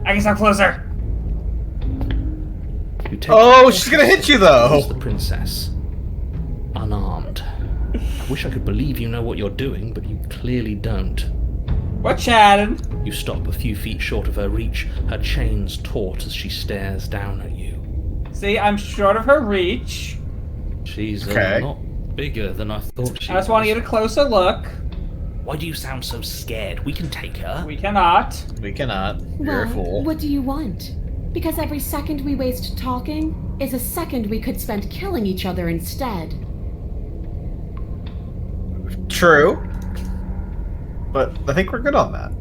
I can step closer.
You take
Oh, she's gonna hit you though.
towards the princess, unarmed. I wish I could believe you know what you're doing, but you clearly don't.
We're chatting.
You stop a few feet short of her reach, her chains taut as she stares down at you.
See, I'm short of her reach.
She's
Okay.
a lot bigger than I thought she
I just want to
was.
get a closer look.
Why do you sound so scared? We can take her.
We cannot.
We cannot. You're a
Well,
fool.
what do you want? Because every second we waste talking is a second we could spend killing each other instead.
True. But I think we're good on that.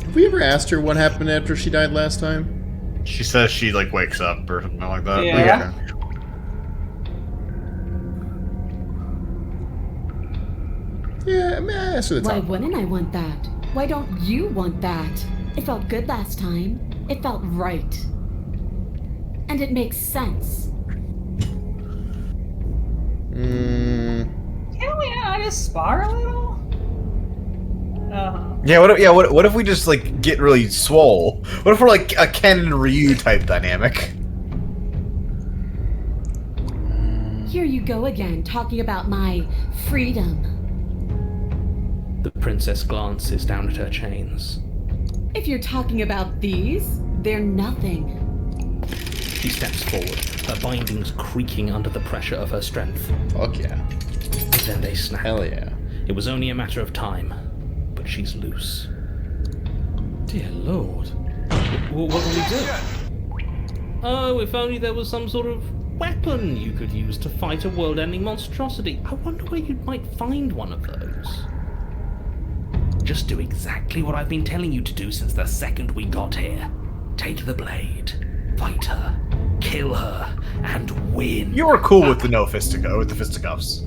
Have we ever asked her what happened after she died last time?
She says she like wakes up or something like that.
Yeah.
Yeah, I mean, I asked her the
Why
top.
wouldn't I want that? Why don't you want that? It felt good last time. It felt right. And it makes sense.
Can we not just spar a little?
Yeah. What if we just like get really swole? What if we're like a Ken and Ryu type dynamic?
Here you go again, talking about my freedom.
The princess glances down at her chains.
If you're talking about these, they're nothing.
She steps forward, her bindings creaking under the pressure of her strength.
Fuck yeah.
Then they snap.
Hell yeah.
It was only a matter of time, but she's loose. Dear Lord. What do we do? Oh, if only there was some sort of weapon you could use to fight a world-ending monstrosity. I wonder where you might find one of those. Just do exactly what I've been telling you to do since the second we got here. Take the blade, fight her, kill her, and win.
You were cool with the with the fisticuffs.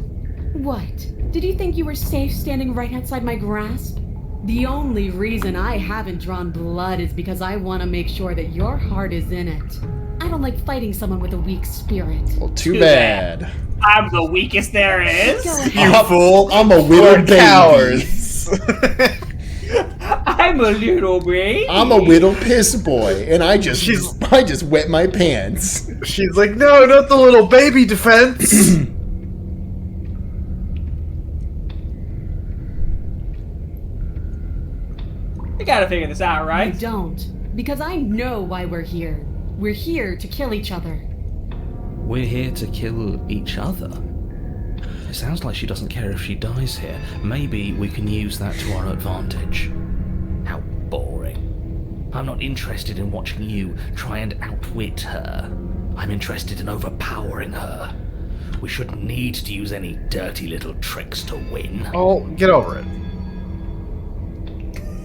What? Did you think you were safe standing right outside my grasp? The only reason I haven't drawn blood is because I want to make sure that your heart is in it. I don't like fighting someone with a weak spirit.
Well, too
Too
bad.
I'm the weakest there is.
Go ahead.
You fool!
I'm a little
We're
baby.
cowards.
I'm a little baby.
I'm a little piss boy, and I just wet my pants.
She's like, no, not the little baby defense.
We gotta figure this out,
I
right?
don't. Because I know why we're here. We're here to kill each other.
We're here to kill each other. It sounds like she doesn't care if she dies here. Maybe we can use that to our advantage. How boring. I'm not interested in watching you try and outwit her. I'm interested in overpowering her. We shouldn't need to use any dirty little tricks to win.
Oh, get over it.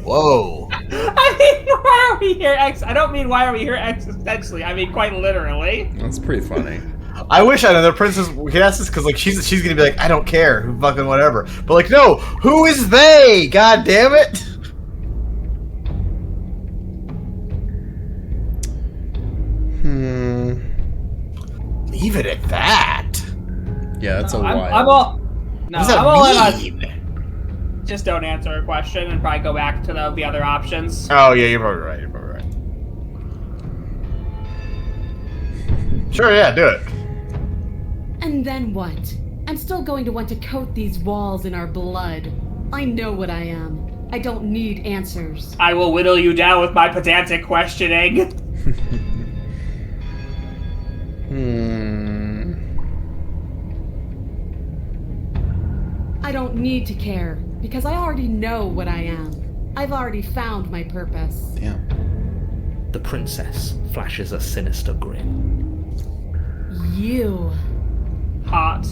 Whoa.
I mean, why are we here? I don't mean why are we here existentially. I mean quite literally.
That's pretty funny.
I wish I know the princess. We could ask this because like she's gonna be like, I don't care, who fucking whatever. But like, no, who is they? God damn it! Leave it at that.
Yeah, that's a while.
I'm all. No,
What does
I'm all in
that
on.
mean?
Just don't answer a question and probably go back to the other options.
Oh yeah, you're probably right. You're probably right. Sure, yeah, do it.
And then what? I'm still going to want to coat these walls in our blood. I know what I am. I don't need answers.
I will whittle you down with my pedantic questioning.
I don't need to care, because I already know what I am. I've already found my purpose.
Yeah.
The princess flashes a sinister grin.
You.
Hot.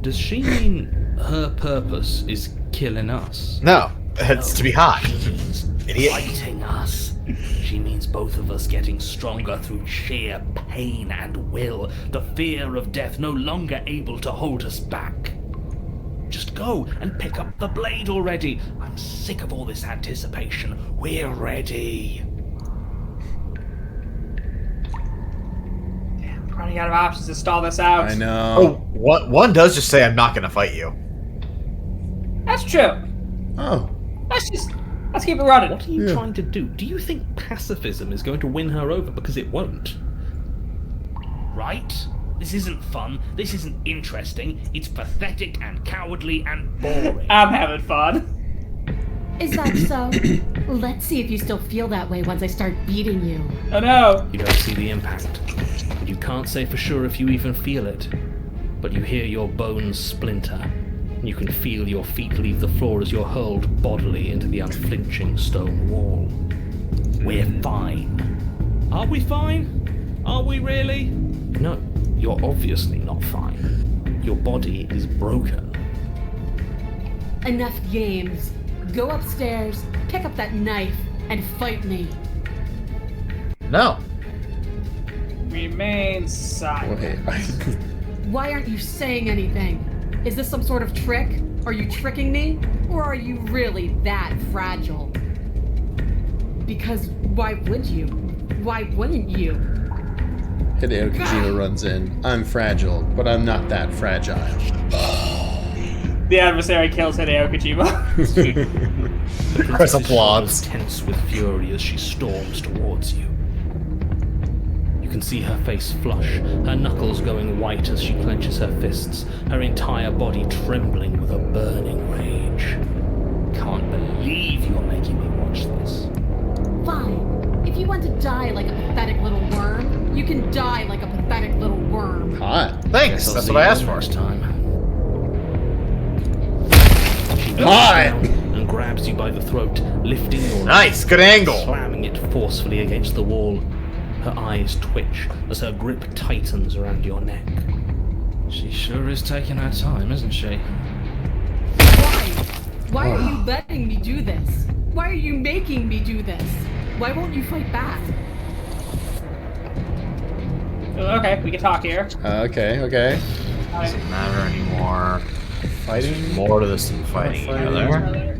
Does she mean her purpose is killing us?
No, it's to be hot.
She's
Idiot.
fighting us. She means both of us getting stronger through sheer pain and will. The fear of death no longer able to hold us back. Just go and pick up the blade already. I'm sick of all this anticipation. We're ready.
Damn, running out of options to stall this out.
I know.
Oh, one does just say I'm not going to fight you.
That's true.
Oh.
Let's keep it running.
What are you trying to do? Do you think pacifism is going to win her over? Because it won't. Right? This isn't fun. This isn't interesting. It's pathetic and cowardly and boring.
I'm having fun.
Is that so? Let's see if you still feel that way once I start beating you.
Oh no.
You don't see the impact. And you can't say for sure if you even feel it. But you hear your bones splinter. And you can feel your feet leave the floor as you're hurled bodily into the unflinching stone wall. We're fine. Are we fine? Are we really? No, you're obviously not fine. Your body is broken.
Enough games. Go upstairs, pick up that knife, and fight me.
No.
Remain silent.
Wait.
Why aren't you saying anything? Is this some sort of trick? Are you tricking me? Or are you really that fragile? Because why would you? Why wouldn't you?
Hideo Kojima runs in. I'm fragile, but I'm not that fragile.
The adversary kills Hideo Kojima.
Chris applauds.
Tense with fury as she storms towards you. You can see her face flush, her knuckles going white as she clenches her fists, her entire body trembling with a burning rage. Can't believe you're making me watch this.
Fine. If you want to die like a pathetic little worm, you can die like a pathetic little worm.
Hot.
Thanks.
Guess I'll
That's
see
what I
you
asked for.
next time. She goes
Hot.
down and grabs you by the throat, lifting your
Nice. Good angle.
slamming it forcefully against the wall. Her eyes twitch as her grip tightens around your neck. She sure is taking her time, isn't she?
Why? Why are you letting me do this? Why are you making me do this? Why won't you fight back?
Okay, we can talk here.
Okay.
Doesn't matter anymore.
Fighting?
More to this than fighting each other.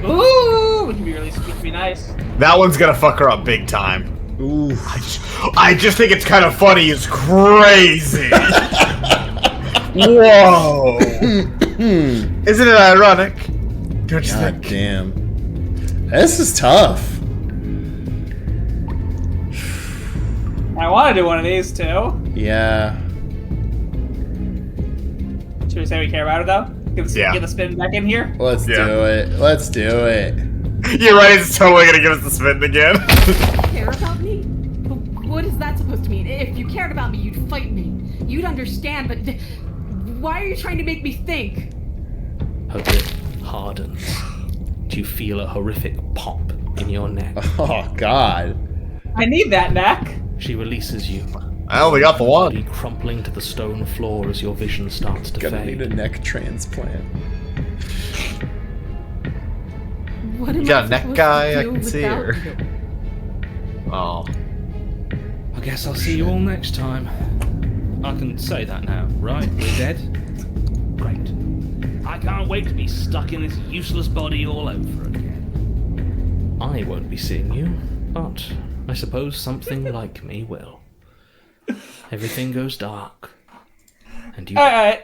Ooh, we can be really, we can be nice.
That one's gonna fuck her up big time.
Ooh.
I just think it's kind of funny. It's crazy. Whoa. Isn't it ironic? Don't you
God
think?
damn. This is tough.
I want to do one of these too.
Yeah.
Should we say we care about it though? Get
Yeah.
the spin back in here.
Let's
Yeah.
do it. Let's do it.
You're right. It's totally gonna give us the spin again.
Care about me? What is that supposed to mean? If you cared about me, you'd fight me. You'd understand, but why are you trying to make me think?
Her grip hardens. Do you feel a horrific pop in your neck?
Oh, God.
I need that neck.
She releases you.
I only got the
Body
one.
crumpling to the stone floor as your vision starts to
Gonna need a
fade.
neck transplant.
What am
You got
I
a neck
supposed
guy?
to
I
do
can see
without
her.
you?
Oh.
I guess I'll see you all next time. I can say that now, right? We're dead? Great. I can't wait to be stuck in this useless body all over again. I won't be seeing you, but I suppose something like me will. Everything goes dark. And you...
Alright.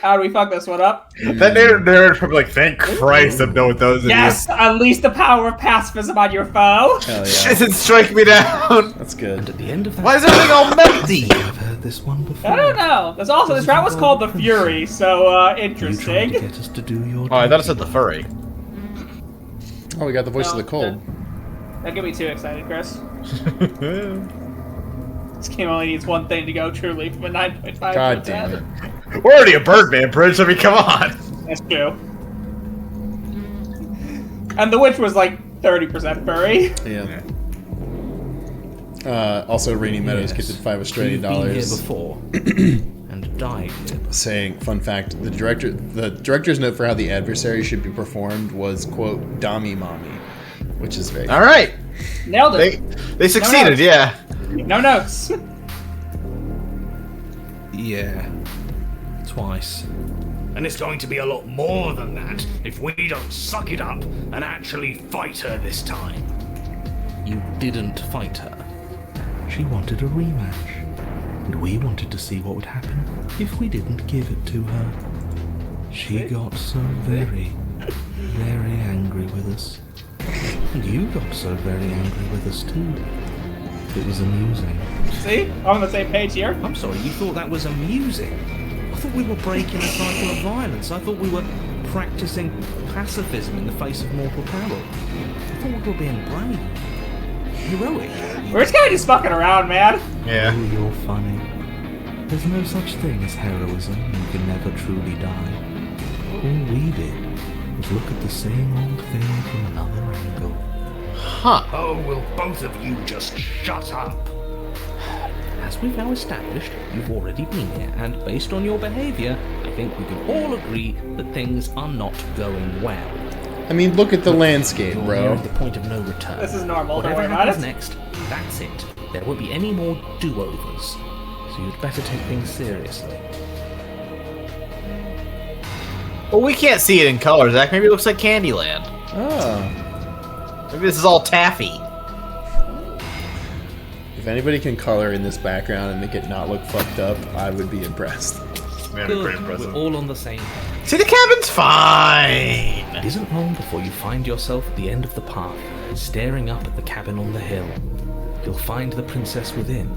How do we fuck this one up?
That nerd probably like, thank Christ, I'm done with those.
Yes! Unleash the power of pacifism on your foe!
Hell
Idiots.
yeah.
Doesn't strike me down.
That's
And
good.
at the end of that...
Why is everything all melty?
I've heard this one before.
I don't know. There's also, this route was called the Fury, so,
You trying to
interesting.
get us to do your
Oh, I thought it said the furry.
Oh, we got the voice of the cold.
Don't get me too excited, Chris. This game only needs one thing to go truly from a 9.5
God
to a
damn
10.
it.
We're already a Birdman Bridge, I mean, come on.
That's true. And the witch was like 30% furry.
Yeah. Also, Rainy Meadows gifted $5 Australian
You've been here
dollars,
before and died here.
saying, "Fun fact: the director's note for how the adversary should be performed was quote Dommy Mommy." which is very.
All right.
Nailed it.
They succeeded. Yeah.
No notes.
Yeah. Twice.
And it's going to be a lot more than that if we don't suck it up and actually fight her this time.
You didn't fight her. She wanted a rematch. And we wanted to see what would happen if we didn't give it to her. She got so very, very angry with us. And you got so very angry with us too. It was amusing.
See? I'm on the same page here.
I'm sorry, you thought that was amusing? I thought we were breaking a cycle of violence. I thought we were practicing pacifism in the face of mortal peril. I thought we were being brave. Heroic.
We're just kind of just fucking around, man.
Yeah.
Oh, you're funny. There's no such thing as heroism. You can never truly die. All we did was look at the same old thing from another angle.
Huh.
Oh, will both of you just shut up?
As we've now established, you've already been here, and based on your behaviour, I think we can all agree that things are not going well.
I mean, look at the landscape,
You're
bro.
nearing the point of no return.
This is normal, don't
Whatever
worry about
happens
it.
next, that's it. There won't be any more do-overs. So you'd better take things seriously.
Well, we can't see it in color, Zach. Maybe it looks like Candyland.
Oh.
Maybe this is all taffy.
If anybody can color in this background and make it not look fucked up, I would be impressed.
Good, we're all on the same page.
See, the cabin's fine.
It isn't long before you find yourself at the end of the path, staring up at the cabin on the hill. You'll find the princess within,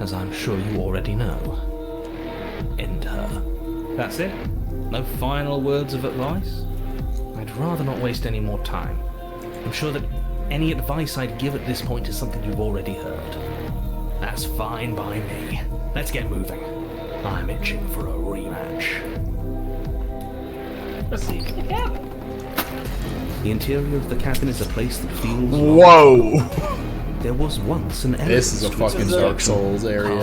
as I'm sure you already know. End her. That's it? No final words of advice? I'd rather not waste any more time. I'm sure that any advice I'd give at this point is something you've already heard. That's fine by me. Let's get moving. I'm itching for a rematch.
Proceed to the cabin.
The interior of the cabin is a place that feels...
Whoa.
There was once an
This is a fucking Dark Souls area.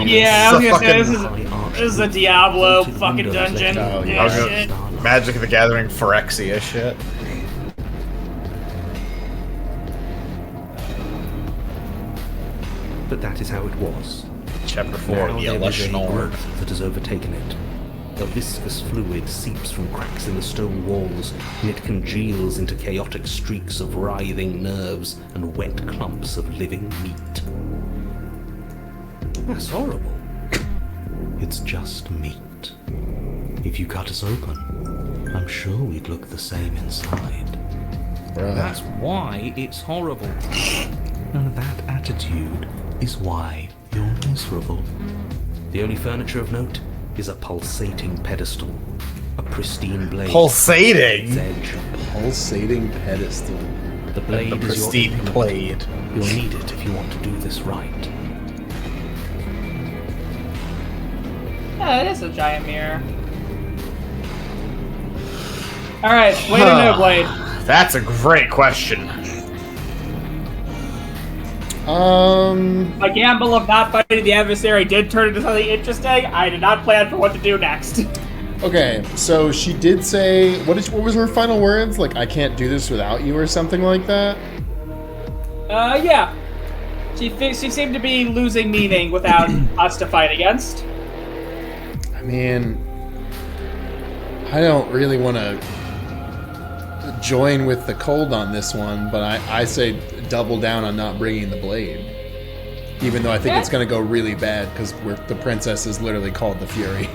Yeah, I was gonna say,
This
this is a Diablo fucking dungeon.
Oh,
Yeah,
yeah.
shit.
Magic of the Gathering Phyrexia shit.
But that is how it was.
Chapter 4,
Now
the
there is a
Election Orb.
growth that has overtaken it. A viscous fluid seeps from cracks in the stone walls, and it congeals into chaotic streaks of writhing nerves and wet clumps of living meat. That's horrible. It's just meat. If you cut us open, I'm sure we'd look the same inside. That's why it's horrible. And that attitude is why you're miserable. The only furniture of note is a pulsating pedestal, a pristine blade.
Pulsating?
Its edge.
Pulsating pedestal.
The blade
The
is your
pristine
implement.
blade.
You'll need it if you want to do this right.
Yeah, it is a giant mirror. Alright, Blade or no Blade?
That's a great question.
My gamble of not fighting the adversary did turn into something interesting. I did not plan for what to do next.
Okay, so she did say, what was her final words? Like, I can't do this without you or something like that?
Yeah. She seemed to be losing meaning without us to fight against.
I mean, I don't really want to join with the cold on this one, but I say double down on not bringing the blade. Even though I think it's going to go really bad because the princess is literally called the Fury.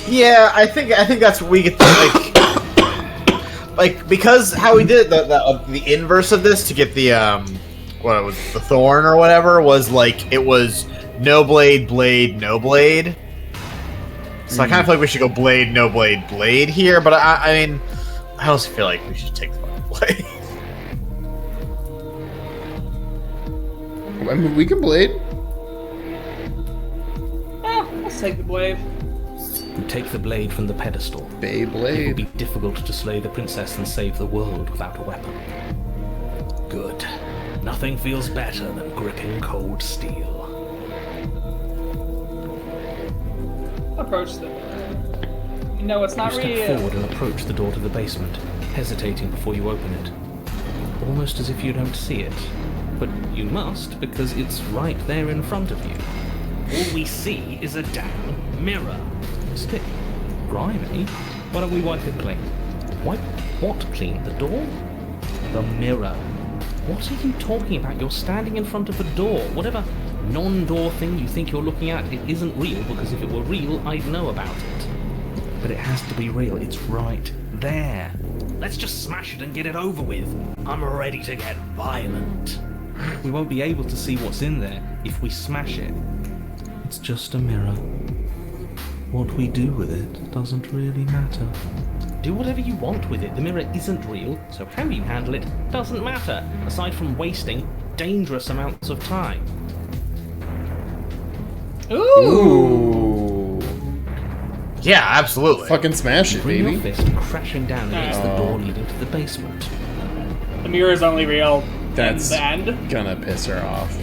Yeah, I think that's what we get to, like because how we did it, the inverse of this to get the what was it, the thorn or whatever was like it was no blade, blade, no blade. So I kind of feel like we should go blade, no blade, blade here, but I mean, I also feel like we should take the fucking blade.
I mean, we can blade.
Let's take the blade.
You take the blade from the pedestal. It will
Beyblade.
be difficult to slay the princess and save the world without a weapon. Good. Nothing feels better than gripping cold steel.
Approach them. You know, it's not
You step
really.
forward and approach the door to the basement, hesitating before you open it. almost as if you don't see it. But you must, because it's right there in front of you. All we see is a damn mirror. Stick. Grimy. Why don't we wipe it clean? Wipe what clean? The door? The mirror. What are you talking about? You're standing in front of a door. Whatever non-door thing you think you're looking at, it isn't real, because if it were real, I'd know about it. But it has to be real. It's right there. Let's just smash it and get it over with. I'm ready to get violent. We won't be able to see what's in there if we smash it. It's just a mirror. What we do with it doesn't really matter. Do whatever you want with it. The mirror isn't real, so how you handle it doesn't matter, aside from wasting dangerous amounts of time.
Ooh.
Yeah, absolutely.
Fucking smash it,
Bring
baby.
your fist crashing down against the door leading to the basement.
The mirror is only real
That's
in the end.
gonna piss her off.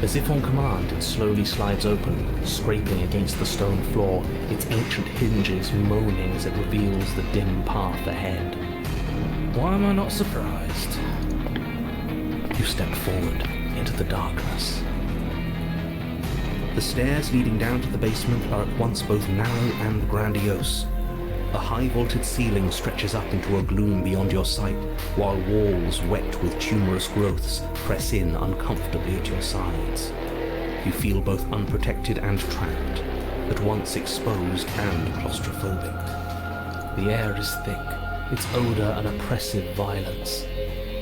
As if on command, it slowly slides open, scraping against the stone floor, its ancient hinges moaning as it reveals the dim path ahead. Why am I not surprised? You step forward into the darkness. The stairs leading down to the basement are at once both narrow and grandiose. A high-vaulted ceiling stretches up into a gloom beyond your sight, while walls wet with tumorous growths press in uncomfortably at your sides. You feel both unprotected and trapped, at once exposed and claustrophobic. The air is thick, its odor an oppressive violence.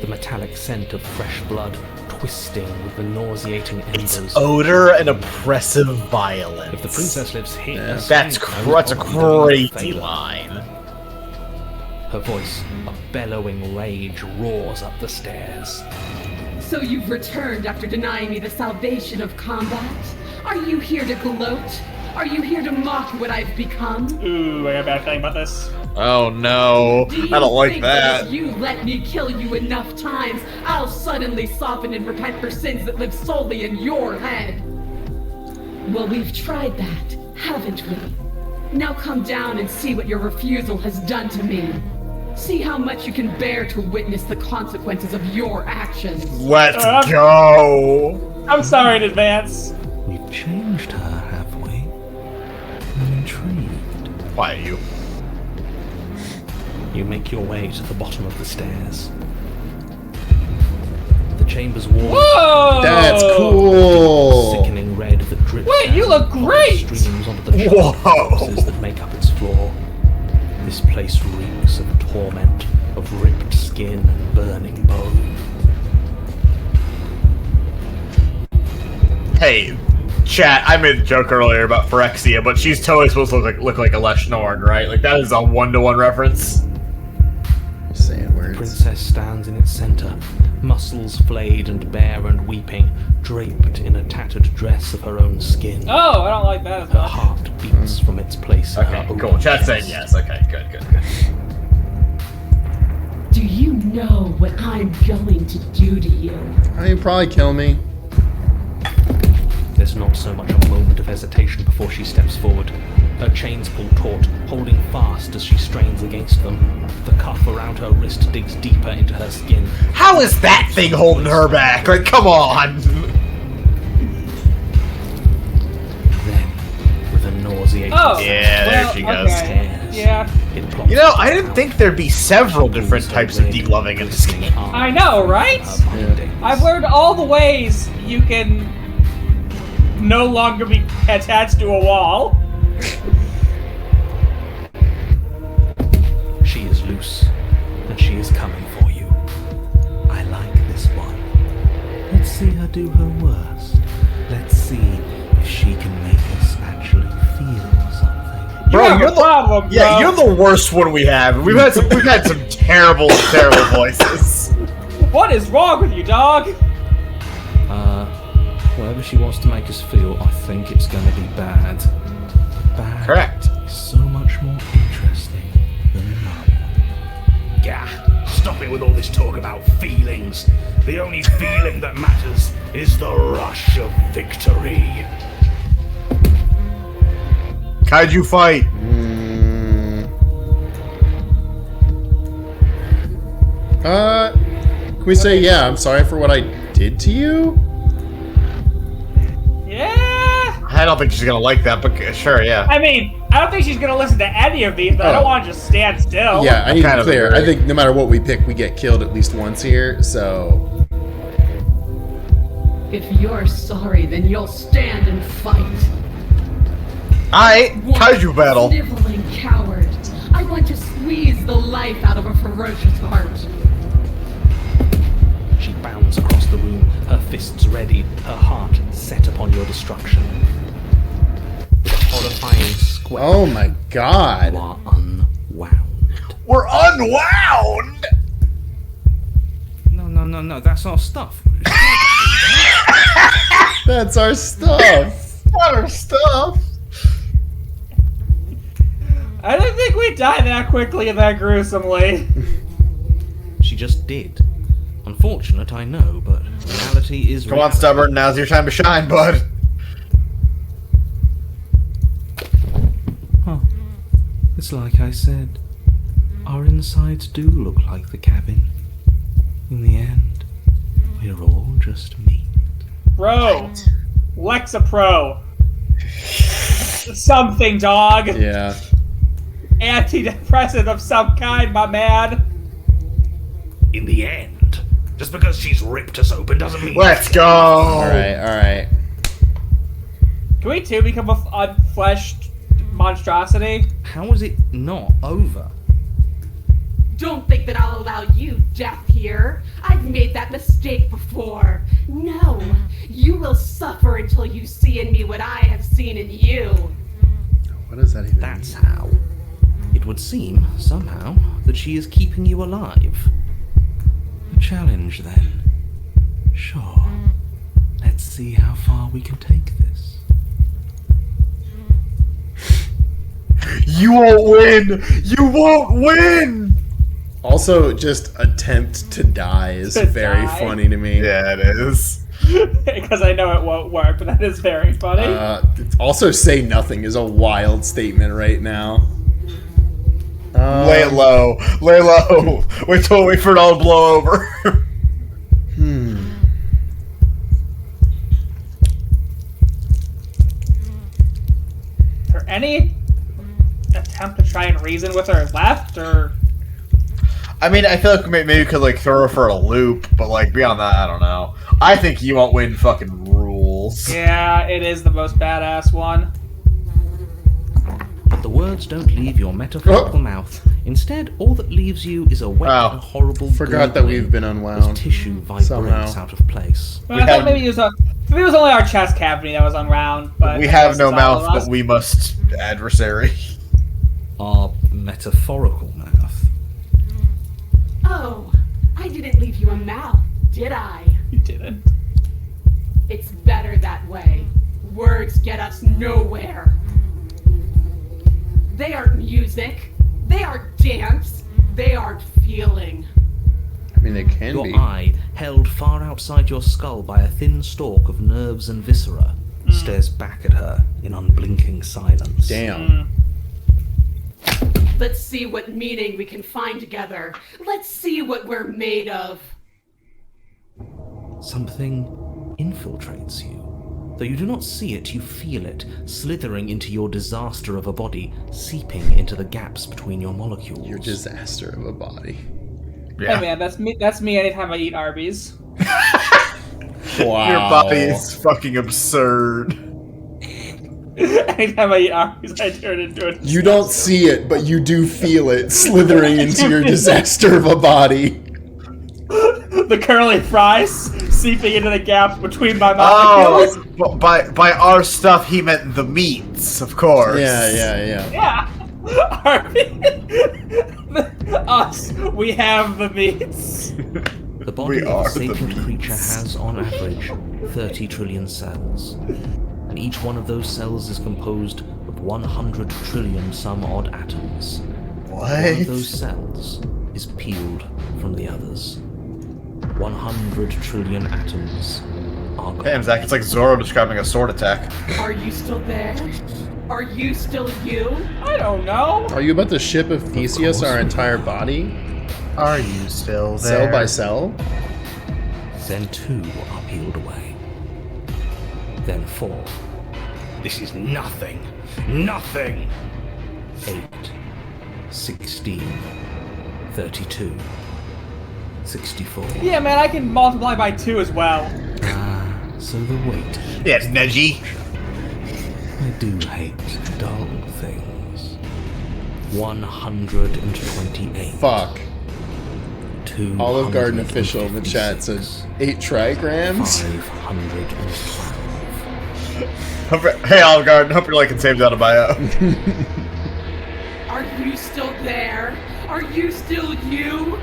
The metallic scent of fresh blood twisting with the nauseating embers.
Odor and oppressive violence.
If the princess lives here,
That's
Spain
a
knows what
crazy
failure.
line.
Her voice, a bellowing rage, roars up the stairs.
So you've returned after denying me the salvation of combat? Are you here to gloat? Are you here to mock what I've become?
Ooh, I got a bad feeling about this.
Oh no,
Do you
I don't like
think
that.
if you let me kill you enough times, I'll suddenly soften and repent for sins that live solely in your head? Well, we've tried that, haven't we? Now come down and see what your refusal has done to me. See how much you can bear to witness the consequences of your actions.
Let's go.
I'm sorry in advance.
We've changed her, have we? I'm intrigued.
Why are you?
You make your way to the bottom of the stairs. The chamber's walls
Whoa!
That's cool.
sickening red that drips
Wait, you
down
look
in
great!
streams onto the
Whoa!
sharp corpses that make up its floor. This place reeks of torment, of ripped skin and burning bone.
Hey, chat, I made a joke earlier about Phyrexia, but she's totally supposed to look like a Lesh Norn, right? Like, that is a one-to-one reference.
Saying words.
Princess stands in its center, muscles flayed and bare and weeping, draped in a tattered dress of her own skin.
Oh, I don't like that as
Her
much.
heart beats from its place in
Okay,
her
cool.
open
Chat's saying
chest.
yes. Okay, good.
Do you know what I'm going to do to you?
I mean, probably kill me.
There's not so much a moment of hesitation before she steps forward. Her chains pull taut, holding fast as she strains against them. The cuff around her wrist digs deeper into her skin.
How is that thing holding her back? Like, come on.
Then, with a nauseating
Oh,
Yeah, there
well,
she goes.
okay. Yeah,
it plops
You know, I didn't
out.
think there'd be several different
Her
types of
red,
deep loving in this
glistening
game.
arms
I know, right?
her bindings.
I've learned all the ways you can no longer be attached to a wall.
She is loose, and she is coming for you. I like this one. Let's see her do her worst. Let's see if she can make us actually feel something.
You have
you're
a problem,
Yeah,
bro.
you're the worst one we have. We've had some terrible voices.
What is wrong with you, dog?
Whatever she wants to make us feel, I think it's gonna be bad. Bad
Correct.
is so much more interesting than none. Gah! Stop it with all this talk about feelings. The only feeling that matters is the rush of victory.
Kaiju fight.
we say, yeah, I'm sorry for what I did to you?
Yeah.
I don't think she's gonna like that, but sure, yeah.
I mean, I don't think she's gonna listen to any of these, but I don't want to just stand still.
Yeah, I need to
kind
be
of
clear.
agree.
I think no matter what we pick, we get killed at least once here, so...
If you're sorry, then you'll stand and fight.
Alright, kaiju battle.
Sniveling coward. I want to squeeze the life out of a ferocious heart.
She bounds across the room, her fists ready, her heart set upon your destruction. With a horrifying squeak,
Oh my god.
you are unwound.
We're unwound!
No, that's our stuff.
That's our stuff.
What our stuff?
I didn't think we'd die that quickly and that gruesomely.
She just did. Unfortunate, I know, but reality is
Come on,
reality.
Stubborn, now's your time to shine, bud.
Huh. It's like I said. Our insides do look like the cabin. In the end, we're all just meat.
Bro. Lexapro. Something, dog.
Yeah.
Antidepressant of some kind, my man.
In the end, just because she's ripped us open doesn't mean...
Let's go!
Alright.
Can we too become a unfleshed monstrosity?
How is it not over?
Don't think that I'll allow you death here. I've made that mistake before. No, you will suffer until you see in me what I have seen in you.
What does that even
That's how. It would seem, somehow, that she is keeping you alive. A challenge, then. Sure. Let's see how far we can take this.
You won't win! You won't win!
Also, just attempt to die is
To
very
die?
funny to me.
Yeah, it is.
Because I know it won't work, but that is very funny.
Also, say nothing is a wild statement right now.
Lay it low. Lay low. Wait for it all to blow over.
Is there any attempt to try and reason with her left, or...
I mean, I feel like maybe you could, like, throw her for a loop, but, like, beyond that, I don't know. I think you won't win fucking rules.
Yeah, it is the most badass one.
But the words don't leave your metaphorical mouth. Instead, all that leaves you is a wet
Wow.
and horrible
Forgot that
gurgling
we've been
as
unwound.
tissue vibrates
somehow.
out of place.
Well, I thought maybe it was only our chest cavity that was unwound, but...
We have no
it's all of
mouth,
us.
but we must adversary.
Our metaphorical mouth.
Oh, I didn't leave you a mouth, did I?
You didn't.
It's better that way. Words get us nowhere. They aren't music. They aren't dance. They aren't feeling.
I mean, it can
Your
be.
eye, held far outside your skull by a thin stalk of nerves and viscera, stares back at her in unblinking silence.
Damn.
Let's see what meaning we can find together. Let's see what we're made of.
Something infiltrates you. Though you do not see it, you feel it, slithering into your disaster of a body, seeping into the gaps between your molecules.
Your disaster of a body.
Hey man, that's me anytime I eat Arby's.
Wow.
Your body is fucking absurd.
Anytime I eat Arby's, I turn into a...
You don't see it, but you do feel it slithering into your disaster of a body.
The curly fries seeping into the gaps between my
Oh,
molecules.
by our stuff, he meant the meats, of course.
Yeah.
Yeah. Arby. Us. We have the meats.
The body
We
of
are
a
the
sapient
beasts.
creature has, on average, 30 trillion cells. And each one of those cells is composed of 100 trillion some odd atoms. One of those
What?
cells is peeled from the others. 100 trillion atoms are gone.
Damn, Zach, it's like Zoro describing a sword attack.
Are you still there? Are you still you?
I don't know.
Are you about to ship of Theseus
course
our
we
entire
are.
body?
Are you still
Cell by cell?
Then 2 are peeled away. Then 4. This is nothing. Nothing! 8, 16, 32, 64.
Yeah, man, I can multiply by 2 as well.
So the weight.
Yeah, Neji.
I do hate dull things. 128.
Fuck. Olive Garden official in the chat says 8 trigrams.
512.
Hey, Olive Garden, hope you're liking Save Data Bio.
Are you still there? Are you still you?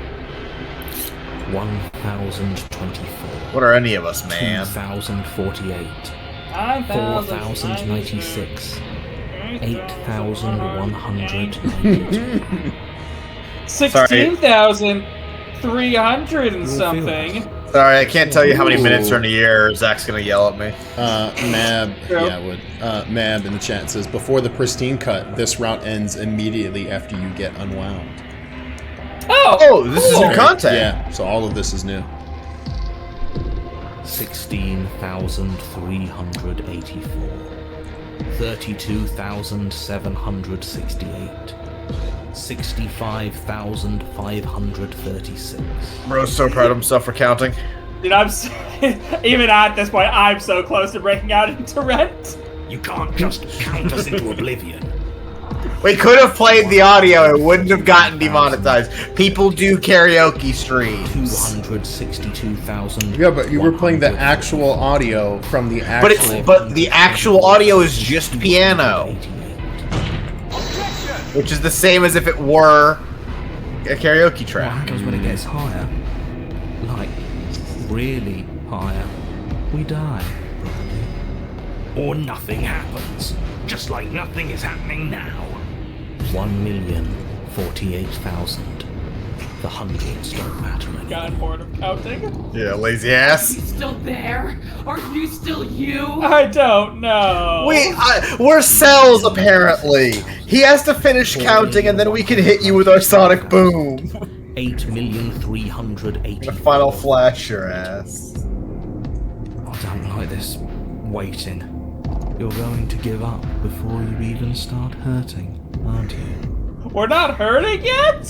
1024.
What are any of us, man?
2048.
9,096.
4096. 8192.
16,300 and something.
Sorry, I can't tell you how many minutes are in a year. Zach's gonna yell at me.
Mab, yeah, would. Mab in the chat says, before the pristine cut, this route ends immediately after you get unwound.
Oh, this is new content.
Yeah, so all of this is new.
16,384. 32,768. 65,536.
Bro's so proud of himself for counting.
Dude, even at this point, I'm so close to breaking out into rent.
You can't just count us into oblivion.
We could have played the audio, it wouldn't have gotten demonetized. People do karaoke streams.
262,000.
Yeah, but you were playing the actual audio from the actual...
But the actual audio is just piano. Which is the same as if it were a karaoke
What
track.
happens when it gets higher? Like, really higher? We die, probably. Or nothing happens. Just like nothing is happening now. 1,048,000. The hundreds don't matter anymore.
God, bored of counting.
Yeah, lazy ass.
Are you still there? Are you still you?
I don't know.
We're cells, apparently. He has to finish counting, and then we can hit you with our sonic boom.
8,380.
The final flash your ass.
I don't like this waiting. You're going to give up before you even start hurting, aren't you?
We're not hurting yet?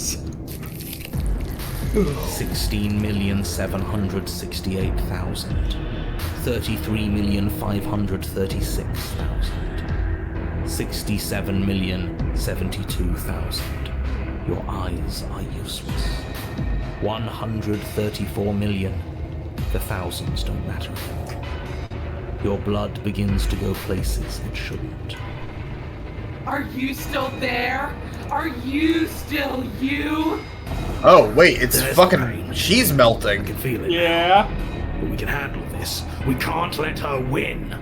16,768,000. 33,536,000. 67,072,000. Your eyes are useless. 134 million. The thousands don't matter anymore. Your blood begins to go places it shouldn't.
Are you still there? Are you still you?
Oh, wait, it's
There's
fucking...
pain.
She's
I
melting.
can feel it.
Yeah.
But we can handle this. We can't let her win.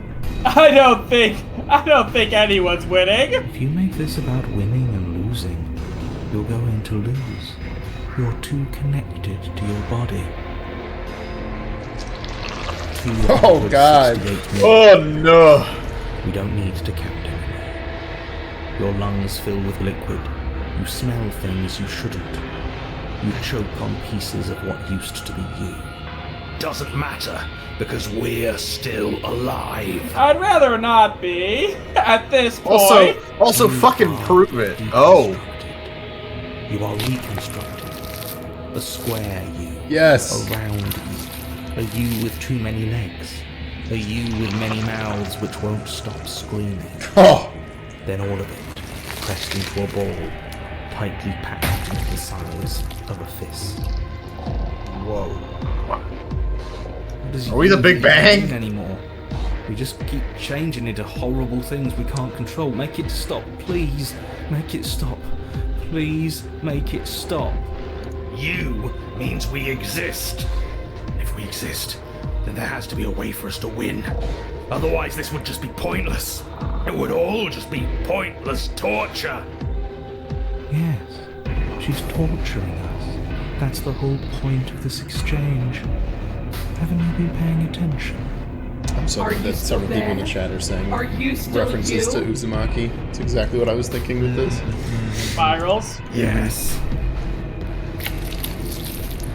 I don't think anyone's winning.
If you make this about winning and losing, you're going to lose. You're too connected to your body.
Oh, God.
268 million.
Oh, no.
We don't need to count anymore. Your lungs fill with liquid. You smell things you shouldn't. You choke on pieces of what used to be you. Doesn't matter, because we're still alive.
I'd rather not be at this point.
Also,
You
fucking
are
prove it. Oh.
deconstructed. You are reconstructed. A square you.
Yes.
A round you. A you with too many legs. A you with many mouths which won't stop screaming.
Oh.
Then all of it, pressed into a ball, tightly packed into the size of a fist.
Whoa.
What does
Are we the
you
Big
even
Bang?
mean anymore? We just keep changing into horrible things we can't control. Make it stop, please. Make it stop. Please make it stop. You means we exist. If we exist, then there has to be a way for us to win. Otherwise, this would just be pointless. It would all just be pointless torture. Yes, she's torturing us. That's the whole point of this exchange. Haven't you been paying attention?
I'm sorry
Are you
that
still
several people in the
there?
chat are saying
Are you still
references
you?
to Uzumaki. It's exactly what I was thinking with this.
Spirals.
Yes.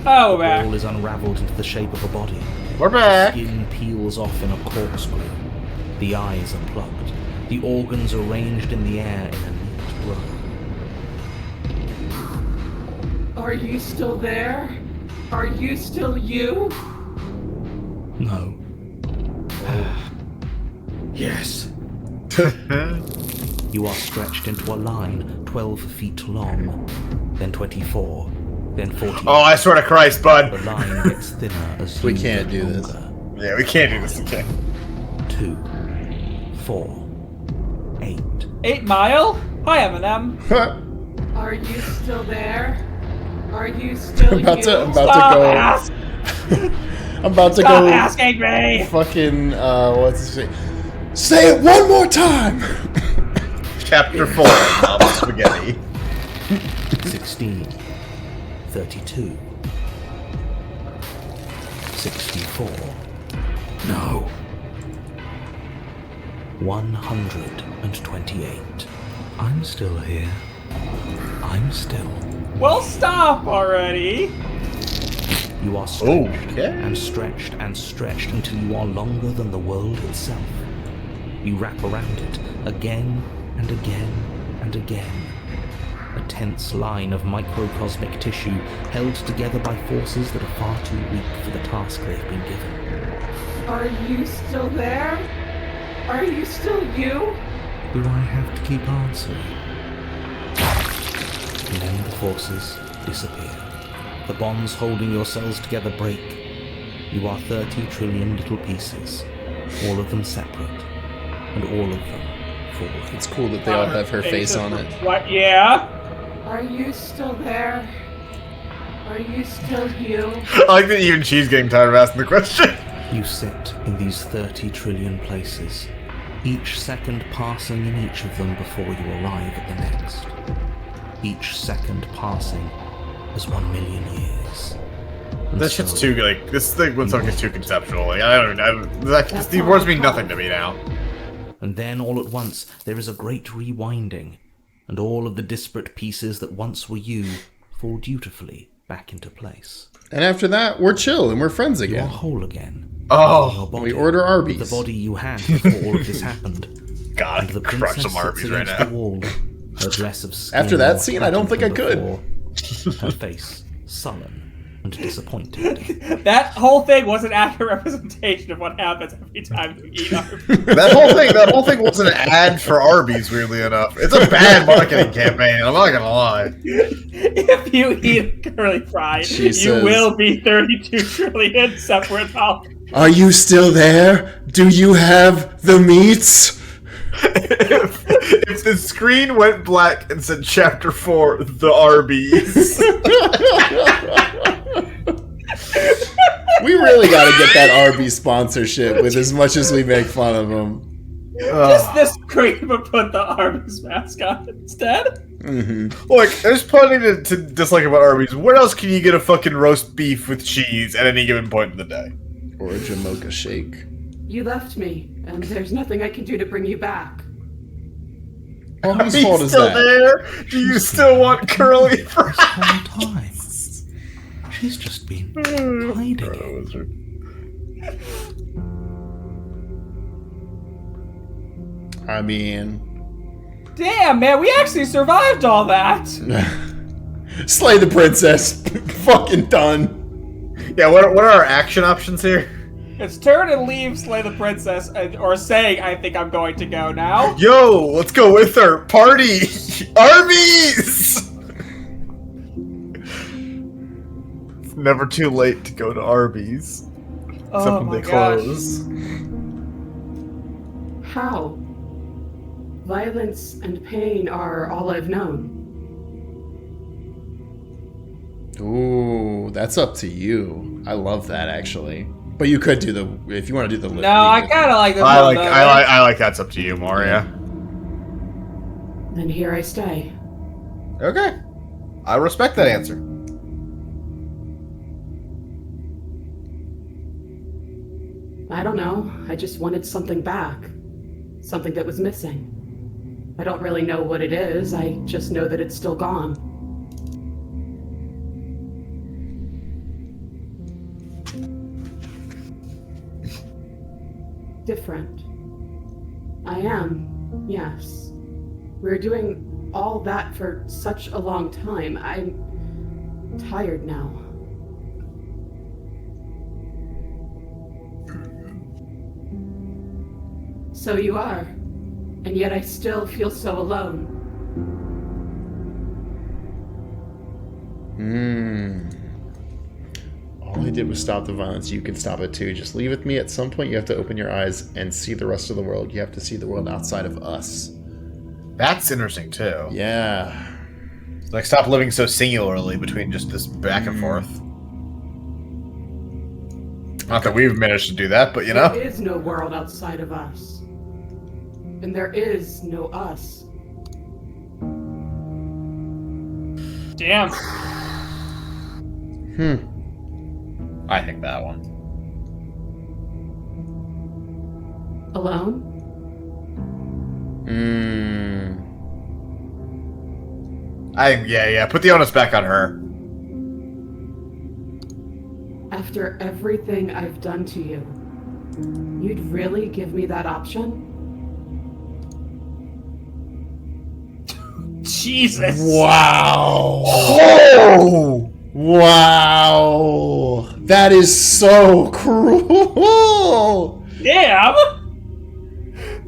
Oh,
The
man.
ball is unraveled into the shape of a body.
We're back.
Skin peels off in a corkscrew. The eyes are plugged. The organs arranged in the air in a neat row.
Are you still there? Are you still you?
No. Yes. You are stretched into a line 12 feet long, then 24, then 40.
Oh, I swear to Christ, bud.
The line gets thinner as
We
you
can't
get
do this.
longer.
Yeah, we can't do this again.
2, 4, 8.
8 Mile? Hi, Eminem.
Are you still there? Are you still
I'm about
you?
to
Stop
go.
ask-
I'm about to
Stop
go.
asking me!
Fucking. What's it? Say it one more time.
Chapter 4, Mama Spaghetti.
16, 32, 64. No. 128. I'm still here. I'm still.
Well, stop already!
You are stretched
Okay.
and stretched and stretched until you are longer than the world itself. You wrap around it again and again and again. A tense line of microcosmic tissue held together by forces that are far too weak for the task they've been given.
Are you still there? Are you still you?
Do I have to keep answering? And then the forces disappear. The bonds holding your cells together break. You are 30 trillion little pieces, all of them separate, and all of them fall.
It's cool that they all have her face on it.
What? Yeah?
Are you still there? Are you still you?
I like that even she's getting tired of asking the question.
You sit in these 30 trillion places, each second passing in each of them before you arrive at the next. Each second passing is 1 million years. And
This
so
shit's too, like, this thing with something is too conceptual. Like, these words mean nothing to me now.
And then all at once there is a great rewinding, and all of the disparate pieces that once were you fall dutifully back into place.
And after that, we're chill and we're friends
You are
again.
whole again.
Oh,
Your body,
We order Arby's.
the body you had before all of this happened.
God,
And the
crush
princess
some
sits
Arby's right
against
now.
the wall, her dress of skin
After that
more
scene, I don't think I
flattened
could.
than before, her face sullen and disappointed.
That whole thing was an accurate representation of what happens every time you eat Arby's.
That whole thing was an ad for Arby's, weirdly enough. It's a bad marketing campaign, I'm not gonna lie.
If you eat a curly fry,
She
you
says-
will be 32 trillion separate dollars.
Are you still there? Do you have the meats?
If the screen went black and said Chapter 4, the Arby's.
We really gotta get that Arby's sponsorship with as much as we make fun of them.
Just this screen, but put the Arby's mascot instead.
Look, there's plenty to dislike about Arby's. Where else can you get a fucking roast beef with cheese at any given point in the day?
Or a Jamocha shake.
You left me, and there's nothing I can do to bring you back.
Oh,
Are
whose
you
fault is
still
that?
there? Do you still want curly fries?
This whole time, she's just been hiding it.
I mean,
Damn, man, we actually survived all that.
slay the princess. Fucking done.
Yeah, what are our action options here?
It's turn and leave, slay the princess, or saying, I think I'm going to go now.
Yo, let's go with her. Party! Arby's! It's never too late to go to Arby's.
Oh
Except when
my
they
gosh.
close.
How? Violence and pain are all I've known.
Ooh, that's up to you. I love that actually. But you could do the if you want to do the.
No, I kind of like this
I
one,
like
though.
I like that's up to you, Moria.
Then here I stay.
Okay. I respect that answer.
I don't know. I just wanted something back. Something that was missing. I don't really know what it is. I just know that it's still gone. different. I am, yes. We're doing all that for such a long time. I'm tired now. So you are, and yet I still feel so alone.
All I did was stop the violence. You can stop it too. Just leave with me. At some point, you have to open your eyes and see the rest of the world. You have to see the world outside of us.
That's interesting too.
Yeah.
Like, stop living so singularly between just this back and forth. Not that we've managed to do that, but you know.
There is no world outside of us. And there is no us.
Damn.
I think that one.
Alone?
Yeah. Put the onus back on her.
After everything I've done to you, you'd really give me that option?
Jesus.
Wow.
Oh!
Wow. That is so cruel.
Damn.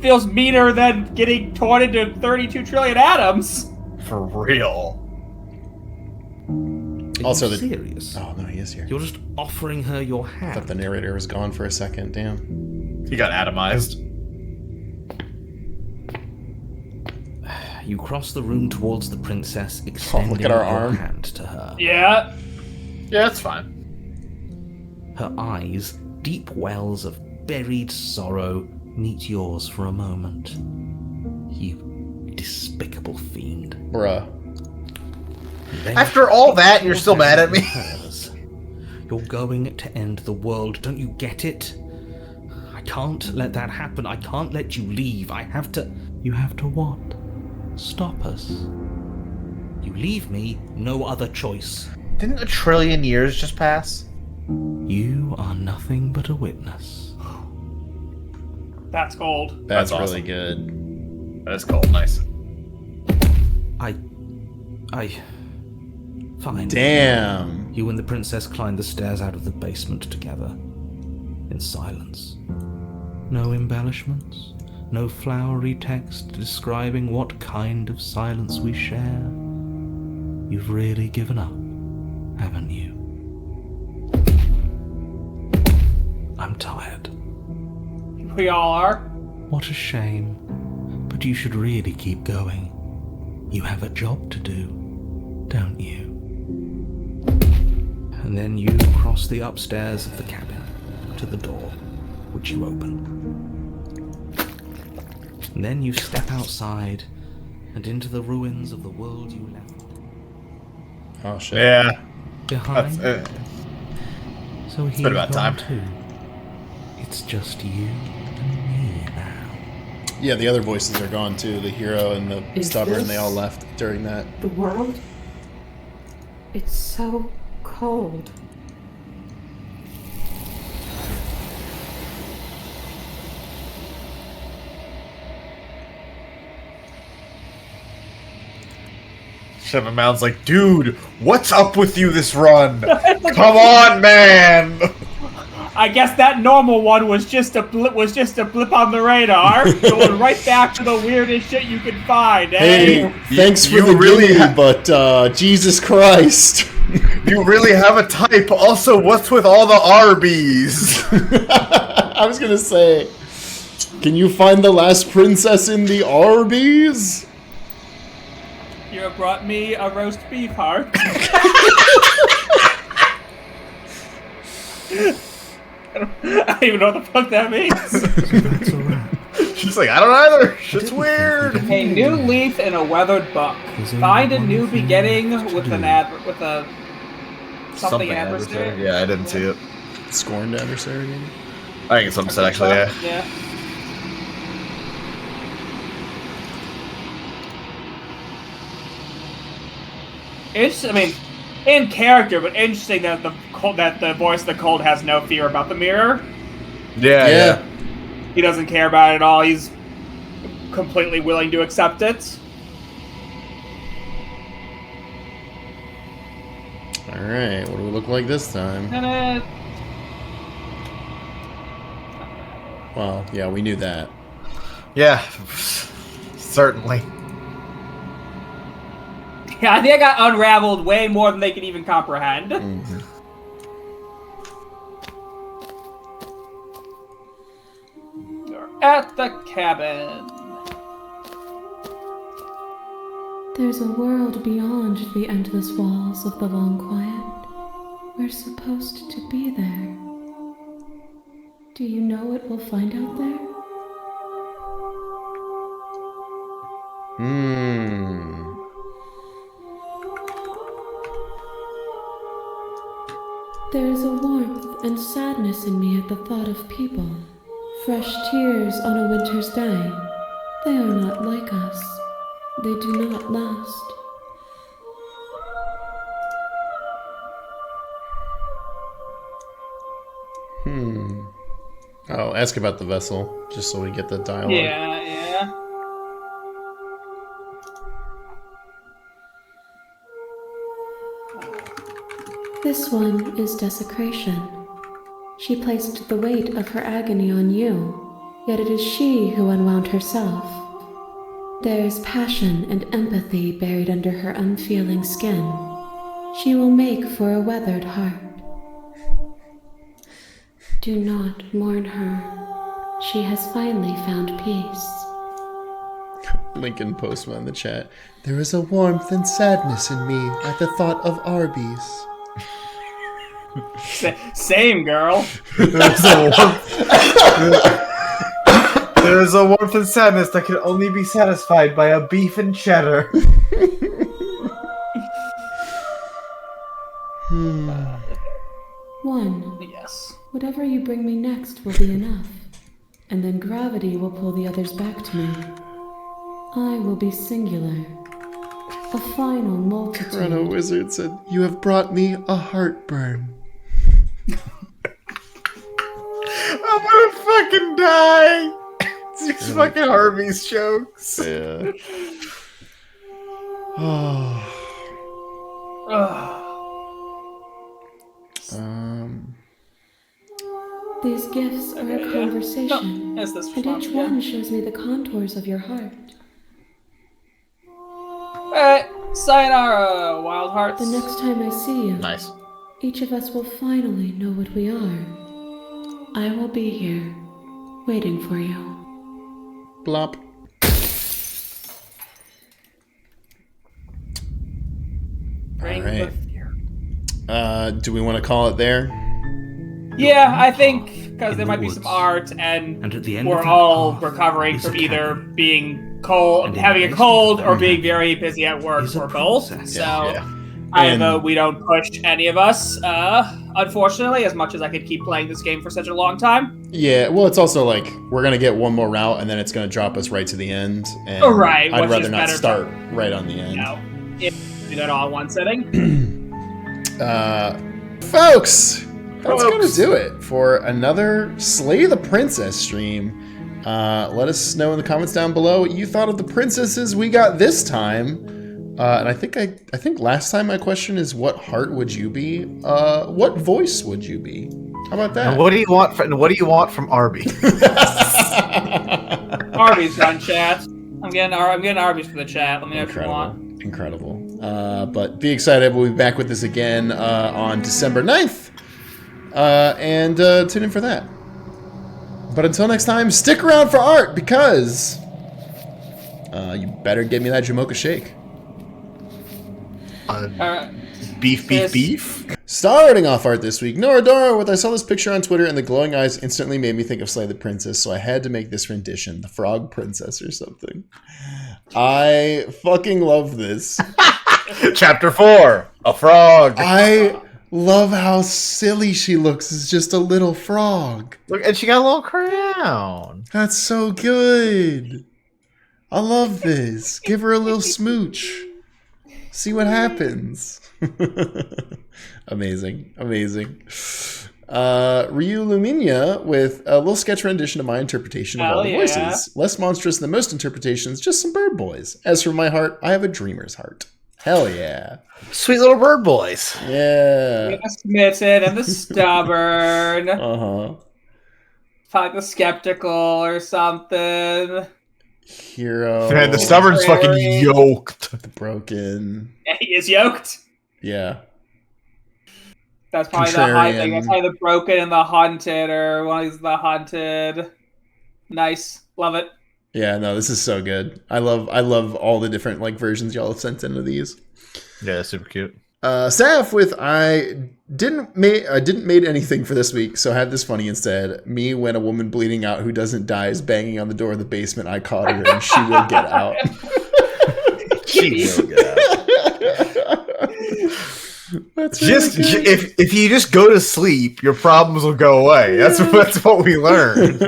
Feels meaner than getting torn into 32 trillion atoms.
For real.
Are
Also,
you
the
serious?
Oh no, he is here.
You're just offering her your
I
hand.
thought the narrator was gone for a second. Damn.
He got atomized.
You cross the room towards the princess, extending
look at our
your
arm.
hand to her.
Yeah.
Yeah, that's fine.
Her eyes, deep wells of buried sorrow, meet yours for a moment. You despicable fiend.
Bruh.
Then
After all that,
take
you're
your
still mad at
hand in
me?
hers. You're going to end the world. Don't you get it? I can't let that happen. I can't let you leave. I have to... You have to what? Stop us. You leave me no other choice.
Didn't 1 trillion years just pass?
You are nothing but a witness.
That's cold.
That's
That's
really
awesome.
good.
That's cool. Nice.
Fine.
Damn.
You and the princess climbed the stairs out of the basement together. In silence. No embellishments. No flowery text describing what kind of silence we share. You've really given up, haven't you? I'm tired.
We all are.
What a shame. But you should really keep going. You have a job to do, don't you? And then you cross the upstairs of the cabin to the door, which you open. And then you step outside and into the ruins of the world you left
Oh shit.
Yeah.
behind.
That's,
So he's
been about
gone
time.
too. It's just you and me now.
Yeah, the other voices are gone too. The hero and the
Is
stubborn,
this-
they all left during that.
The world? It's so cold.
Seven Mound's like, dude, what's up with you this run? Come on, man.
I guess that normal one was just a blip. Was just a blip on the radar, going right back to the weirdest shit you could find.
Hey,
Eh?
thanks for
you
the
really
gimme, but Jesus Christ.
You really have a type. Also, what's with all the Arby's?
I was gonna say, can you find the last princess in the Arby's?
You brought me a roast beef heart. I don't even know what the fuck that means.
That's a wrap.
She's like, I don't either. Shit's weird.
A new leaf in a weathered book. Find a new beginning with a something adversary.
Yeah, I didn't see it.
Scorned adversary, maybe?
I think it's something said actually. Yeah.
Yeah. It's, I mean, in character, but interesting that the voice of the cold has no fear about the mirror.
Yeah.
He doesn't care about it at all. He's completely willing to accept it.
Alright, what do we look like this time?
And
Well, yeah, we knew that.
Yeah, certainly.
yeah, I think I got unraveled way more than they could even comprehend.
Mm-hmm.
You're at the cabin.
There's a world beyond the endless walls of the long quiet. We're supposed to be there. Do you know what we'll find out there? There is a warmth and sadness in me at the thought of people. Fresh tears on a winter's day. They are not like us. They do not last.
Oh, ask about the vessel, just so we get the dialogue.
Yeah.
This one is desecration. She placed the weight of her agony on you, yet it is she who unwound herself. There's passion and empathy buried under her unfeeling skin. She will make for a weathered heart. Do not mourn her. She has finally found peace.
Lincoln Postman in the chat. There is a warmth and sadness in me at the thought of Arby's.
Same, girl.
There's a warmth and sadness that can only be satisfied by a beef and cheddar.
One.
Yes.
Whatever you bring me next will be enough. And then gravity will pull the others back to me. I will be singular. A final multitude.
Chrono Wizard said, "You have brought me a heartburn."
I'm gonna fucking die. It's these fucking Arby's jokes.
Yeah. Oh.
These gifts are a conversation,
No, this
and each one shows me the contours of your heart.
Sayonara, Wild Hearts.
The next time I see you,
Nice.
each of us will finally know what we are. I will be here, waiting for you.
Blop.
Bring
All right.
the fear.
Do we want to call it there?
Yeah, I think because there
In
might
the
be some
woods.
art, and
And at the end
we're
of that
all
path
recovering
is
from
a
either
cabin.
being cold,
And in
having
the
a
basement
cold,
of
or
the
being
cabin
very busy at work,
is a
or both.
princess.
So
Yeah.
I
And-
vote we don't push any of us. Unfortunately, as much as I could keep playing this game for such a long time.
Yeah, well, it's also like we're gonna get one more route, and then it's gonna drop us right to the end. And
Oh, right,
I'd
which
rather
is
not
better
start right on the end.
You know, if we do that all in one sitting.
Folks, that's gonna
Folks.
do it for another Slay the Princess stream. Let us know in the comments down below what you thought of the princesses we got this time. And I think last time my question is, what heart would you be? What voice would you be? How about that?
And what do you want from Arby?
Arby's done, chat. I'm getting Arby's for the chat. Let me know if you want.
Incredible. But be excited. We'll be back with this again on December 9th. And tune in for that. But until next time, stick around for art because you better get me that Jamocha shake.
Beef.
Starting off art this week, Noradora with I saw this picture on Twitter and the glowing eyes instantly made me think of Slay the Princess, so I had to make this rendition, the Frog Princess or something. I fucking love this.
Chapter 4, a frog.
I love how silly she looks as just a little frog.
Look, and she got a little crown.
That's so good. I love this. Give her a little smooch. See what happens. Amazing. Ryu Luminia with a little sketch rendition of my interpretation of all the voices. Less monstrous than most interpretations, just some bird boys. As for my heart, I have a dreamer's heart. Hell yeah.
Sweet little bird boys.
Yeah.
The smitten and the stubborn.
Uh-huh.
Probably the skeptical or something.
Hero.
Man, the stubborn's fucking yoked.
The broken.
Yeah, he is yoked.
Yeah.
That's probably the high thing. That's probably the broken and the haunted, or one of the haunted. Nice. Love it.
Yeah, no, this is so good. I love all the different like versions y'all have sent into these.
Yeah, super cute.
Saf with I didn't made anything for this week, so I had this funny instead. Me when a woman bleeding out who doesn't die is banging on the door of the basement. I caught her and she will get out.
She will get out.
That's really
just if you just go to sleep, your problems will go away. That's what we learned.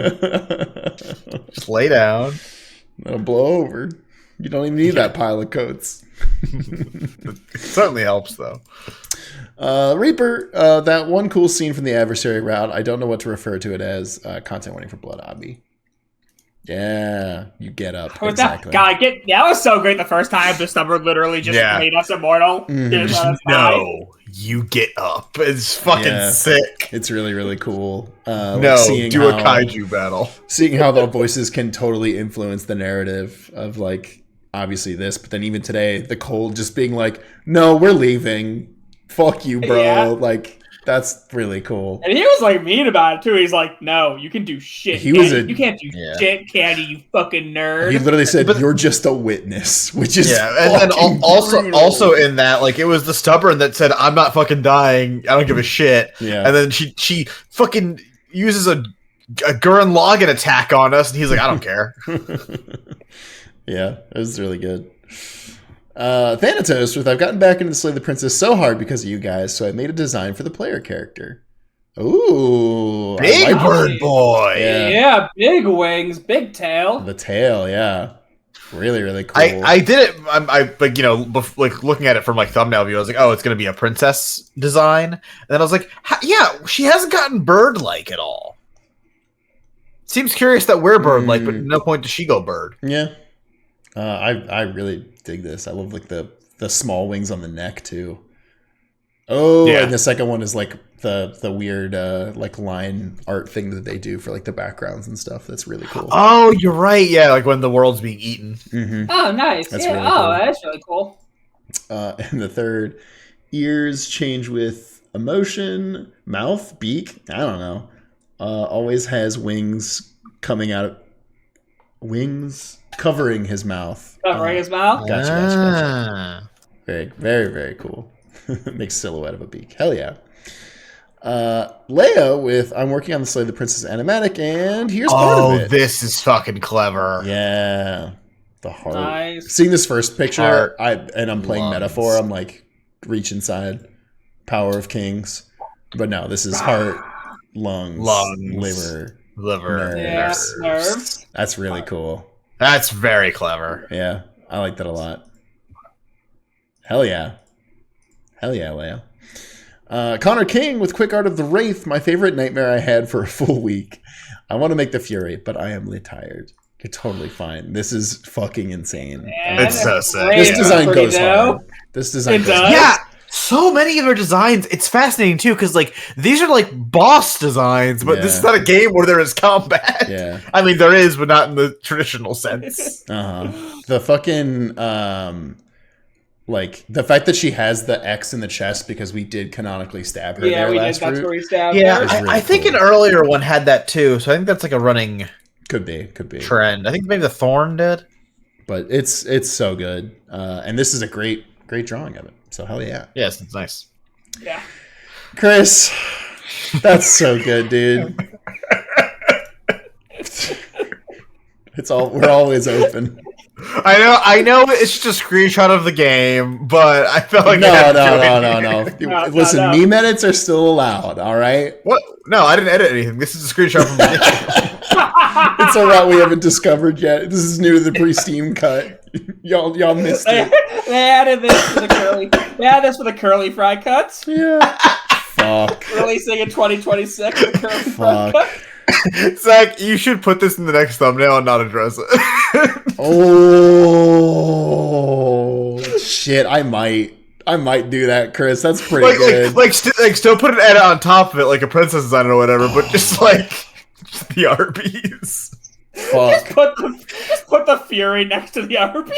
Just lay down.
It'll blow over. You don't even need that pile of coats.
It certainly helps, though.
Reaper, that one cool scene from the adversary route. I don't know what to refer to it as. Content warning for Blood Arby. Yeah, you get up. Exactly.
That was so great the first time. The stubborn literally just made us immortal.
No, you get up. It's fucking sick.
It's really, really cool.
No,
like
do a kaiju battle.
Seeing how the voices can totally influence the narrative of like obviously this, but then even today, the cold just being like, "No, we're leaving. Fuck you, bro."
Yeah.
Like that's really cool.
And he was like mean about it too. He's like, "No, you can do shit. You can't do shit, Candy. You fucking nerd."
He literally said, "You're just a witness," which is
and then also in that, like, it was the stubborn that said, "I'm not fucking dying. I don't give a shit."
Yeah,
and then she fucking uses a Gurren Lagann attack on us, and he's like, "I don't care."
Yeah, it was really good. Thanatos with I've gotten back into the Slay the Princess so hard because of you guys, so I made a design for the player character. Ooh,
big bird boy.
Yeah, big wings, big tail.
The tail, yeah, really, really cool.
I did it. I like like looking at it from like thumbnail view. I was like, oh, it's gonna be a princess design, and then I was like, yeah, she hasn't gotten bird like at all. Seems curious that we're bird like, but no point does she go bird.
Yeah. I really dig this. I love like the small wings on the neck too. Oh, yeah. And the second one is like the weird like line art thing that they do for like the backgrounds and stuff. That's really cool.
Oh, you're right. Yeah, like when the world's being eaten.
Mm-hmm.
Oh, nice.
That's
really cool. That's really cool.
And the third, ears change with emotion, mouth, beak. I don't know. Always has wings coming out of wings. Covering his mouth.
Covering his mouth?
Gotcha. Very, very, very cool. Makes silhouette of a beak. Hell yeah. Leia with I'm working on the Slay the Princess animatic, and here's part of it.
Oh, this is fucking clever.
Yeah. The heart.
Nice.
Seeing this first picture, I'm playing Metaphor, I'm like, reach inside. Power of Kings. But no, this is heart, lungs, liver,
nerves.
That's really cool.
That's very clever.
Yeah, I like that a lot. Hell yeah. Hell yeah, Leia. Connor King with Quick Art of the Wraith, my favorite nightmare I had for a full week. I want to make the Fury, but I am tired. You're totally fine. This is fucking insane.
It's so sick.
This design goes hard. This design goes hard.
Yeah. So many of their designs, it's fascinating too, because like these are like boss designs, but this is not a game where there is combat.
Yeah,
I mean there is, but not in the traditional sense.
The fucking like the fact that she has the X in the chest because we did canonically stab her.
Yeah, we did. That's where we stabbed.
Yeah, I think an earlier one had that too, so I think that's like a running
could be
trend. I think maybe the Thorn did,
but it's so good, and this is a great drawing of it. So hell yeah.
Yes, it's nice.
Yeah.
Chris, that's so good, dude. We're always open.
I know it's just a screenshot of the game, but I felt like
no. Listen, meme edits are still allowed, all right?
What? No, I didn't edit anything. This is a screenshot from the game.
It's a route we haven't discovered yet. This is new to the pre-Steam cut. Y'all missed it.
They added this for the curly. They added this for the curly fry cuts.
Yeah. Fuck.
releasing in 2026. The curly
Fuck.
cut.
Zach, you should put this in the next thumbnail and not address it.
Oh shit! I might do that, Chris. That's pretty good.
Still put an edit on top of it, like a princess design or whatever, but just the Arby's.
Fuck.
Just put the Fury next to the Arby.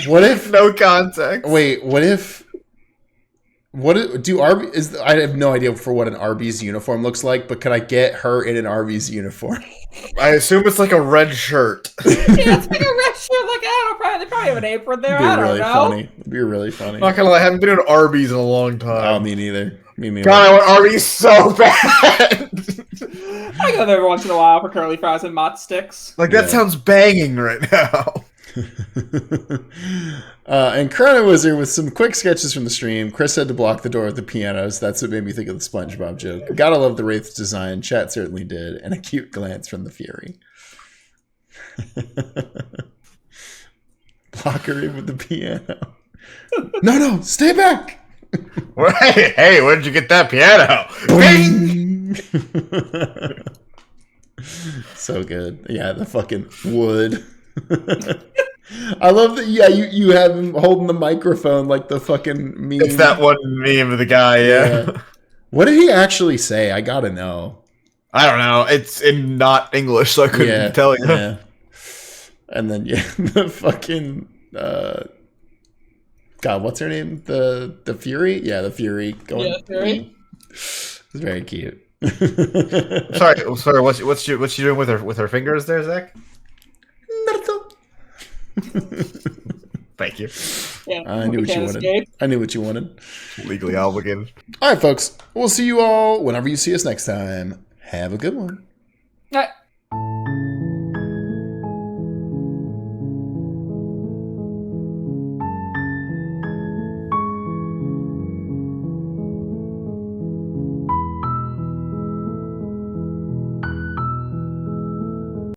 What if
no context?
Wait, I have no idea for what an Arby's uniform looks like, but could I get her in an Arby's uniform?
I assume it's like a red shirt.
Yeah, it's like a red shirt. Like, I don't know, they probably have an apron there. I don't know.
It'd be really funny.
Not gonna lie, I haven't been to Arby's in a long time.
Oh, me neither.
God, I want Arby's so bad.
I go there every once in a while for curly fries and mott sticks.
That sounds banging right now.
And Chrono Wizard with some quick sketches from the stream. Chris had to block the door with the pianos. That's what made me think of the SpongeBob joke. Gotta love the Wraith's design. Chat certainly did. And a cute glance from the Fury. Block her in with the piano. No, stay back.
Hey, where'd you get that piano? Bing!
So good. Yeah, the fucking wood. I love that. Yeah, you have him holding the microphone like the fucking meme.
It's that one meme of the guy. Yeah.
What did he actually say? I gotta know.
I don't know. It's in not English, so I couldn't tell you.
Yeah. And then the fucking God, what's her name? The Fury? Yeah, the Fury. Going.
Yeah, Fury.
It's very cute.
Sorry. What's she doing with her fingers there, Zach? Thank you.
Yeah,
I knew what you wanted. I knew what you wanted.
Legally obligated.
All right, folks. We'll see you all whenever you see us next time. Have a good one.
All right.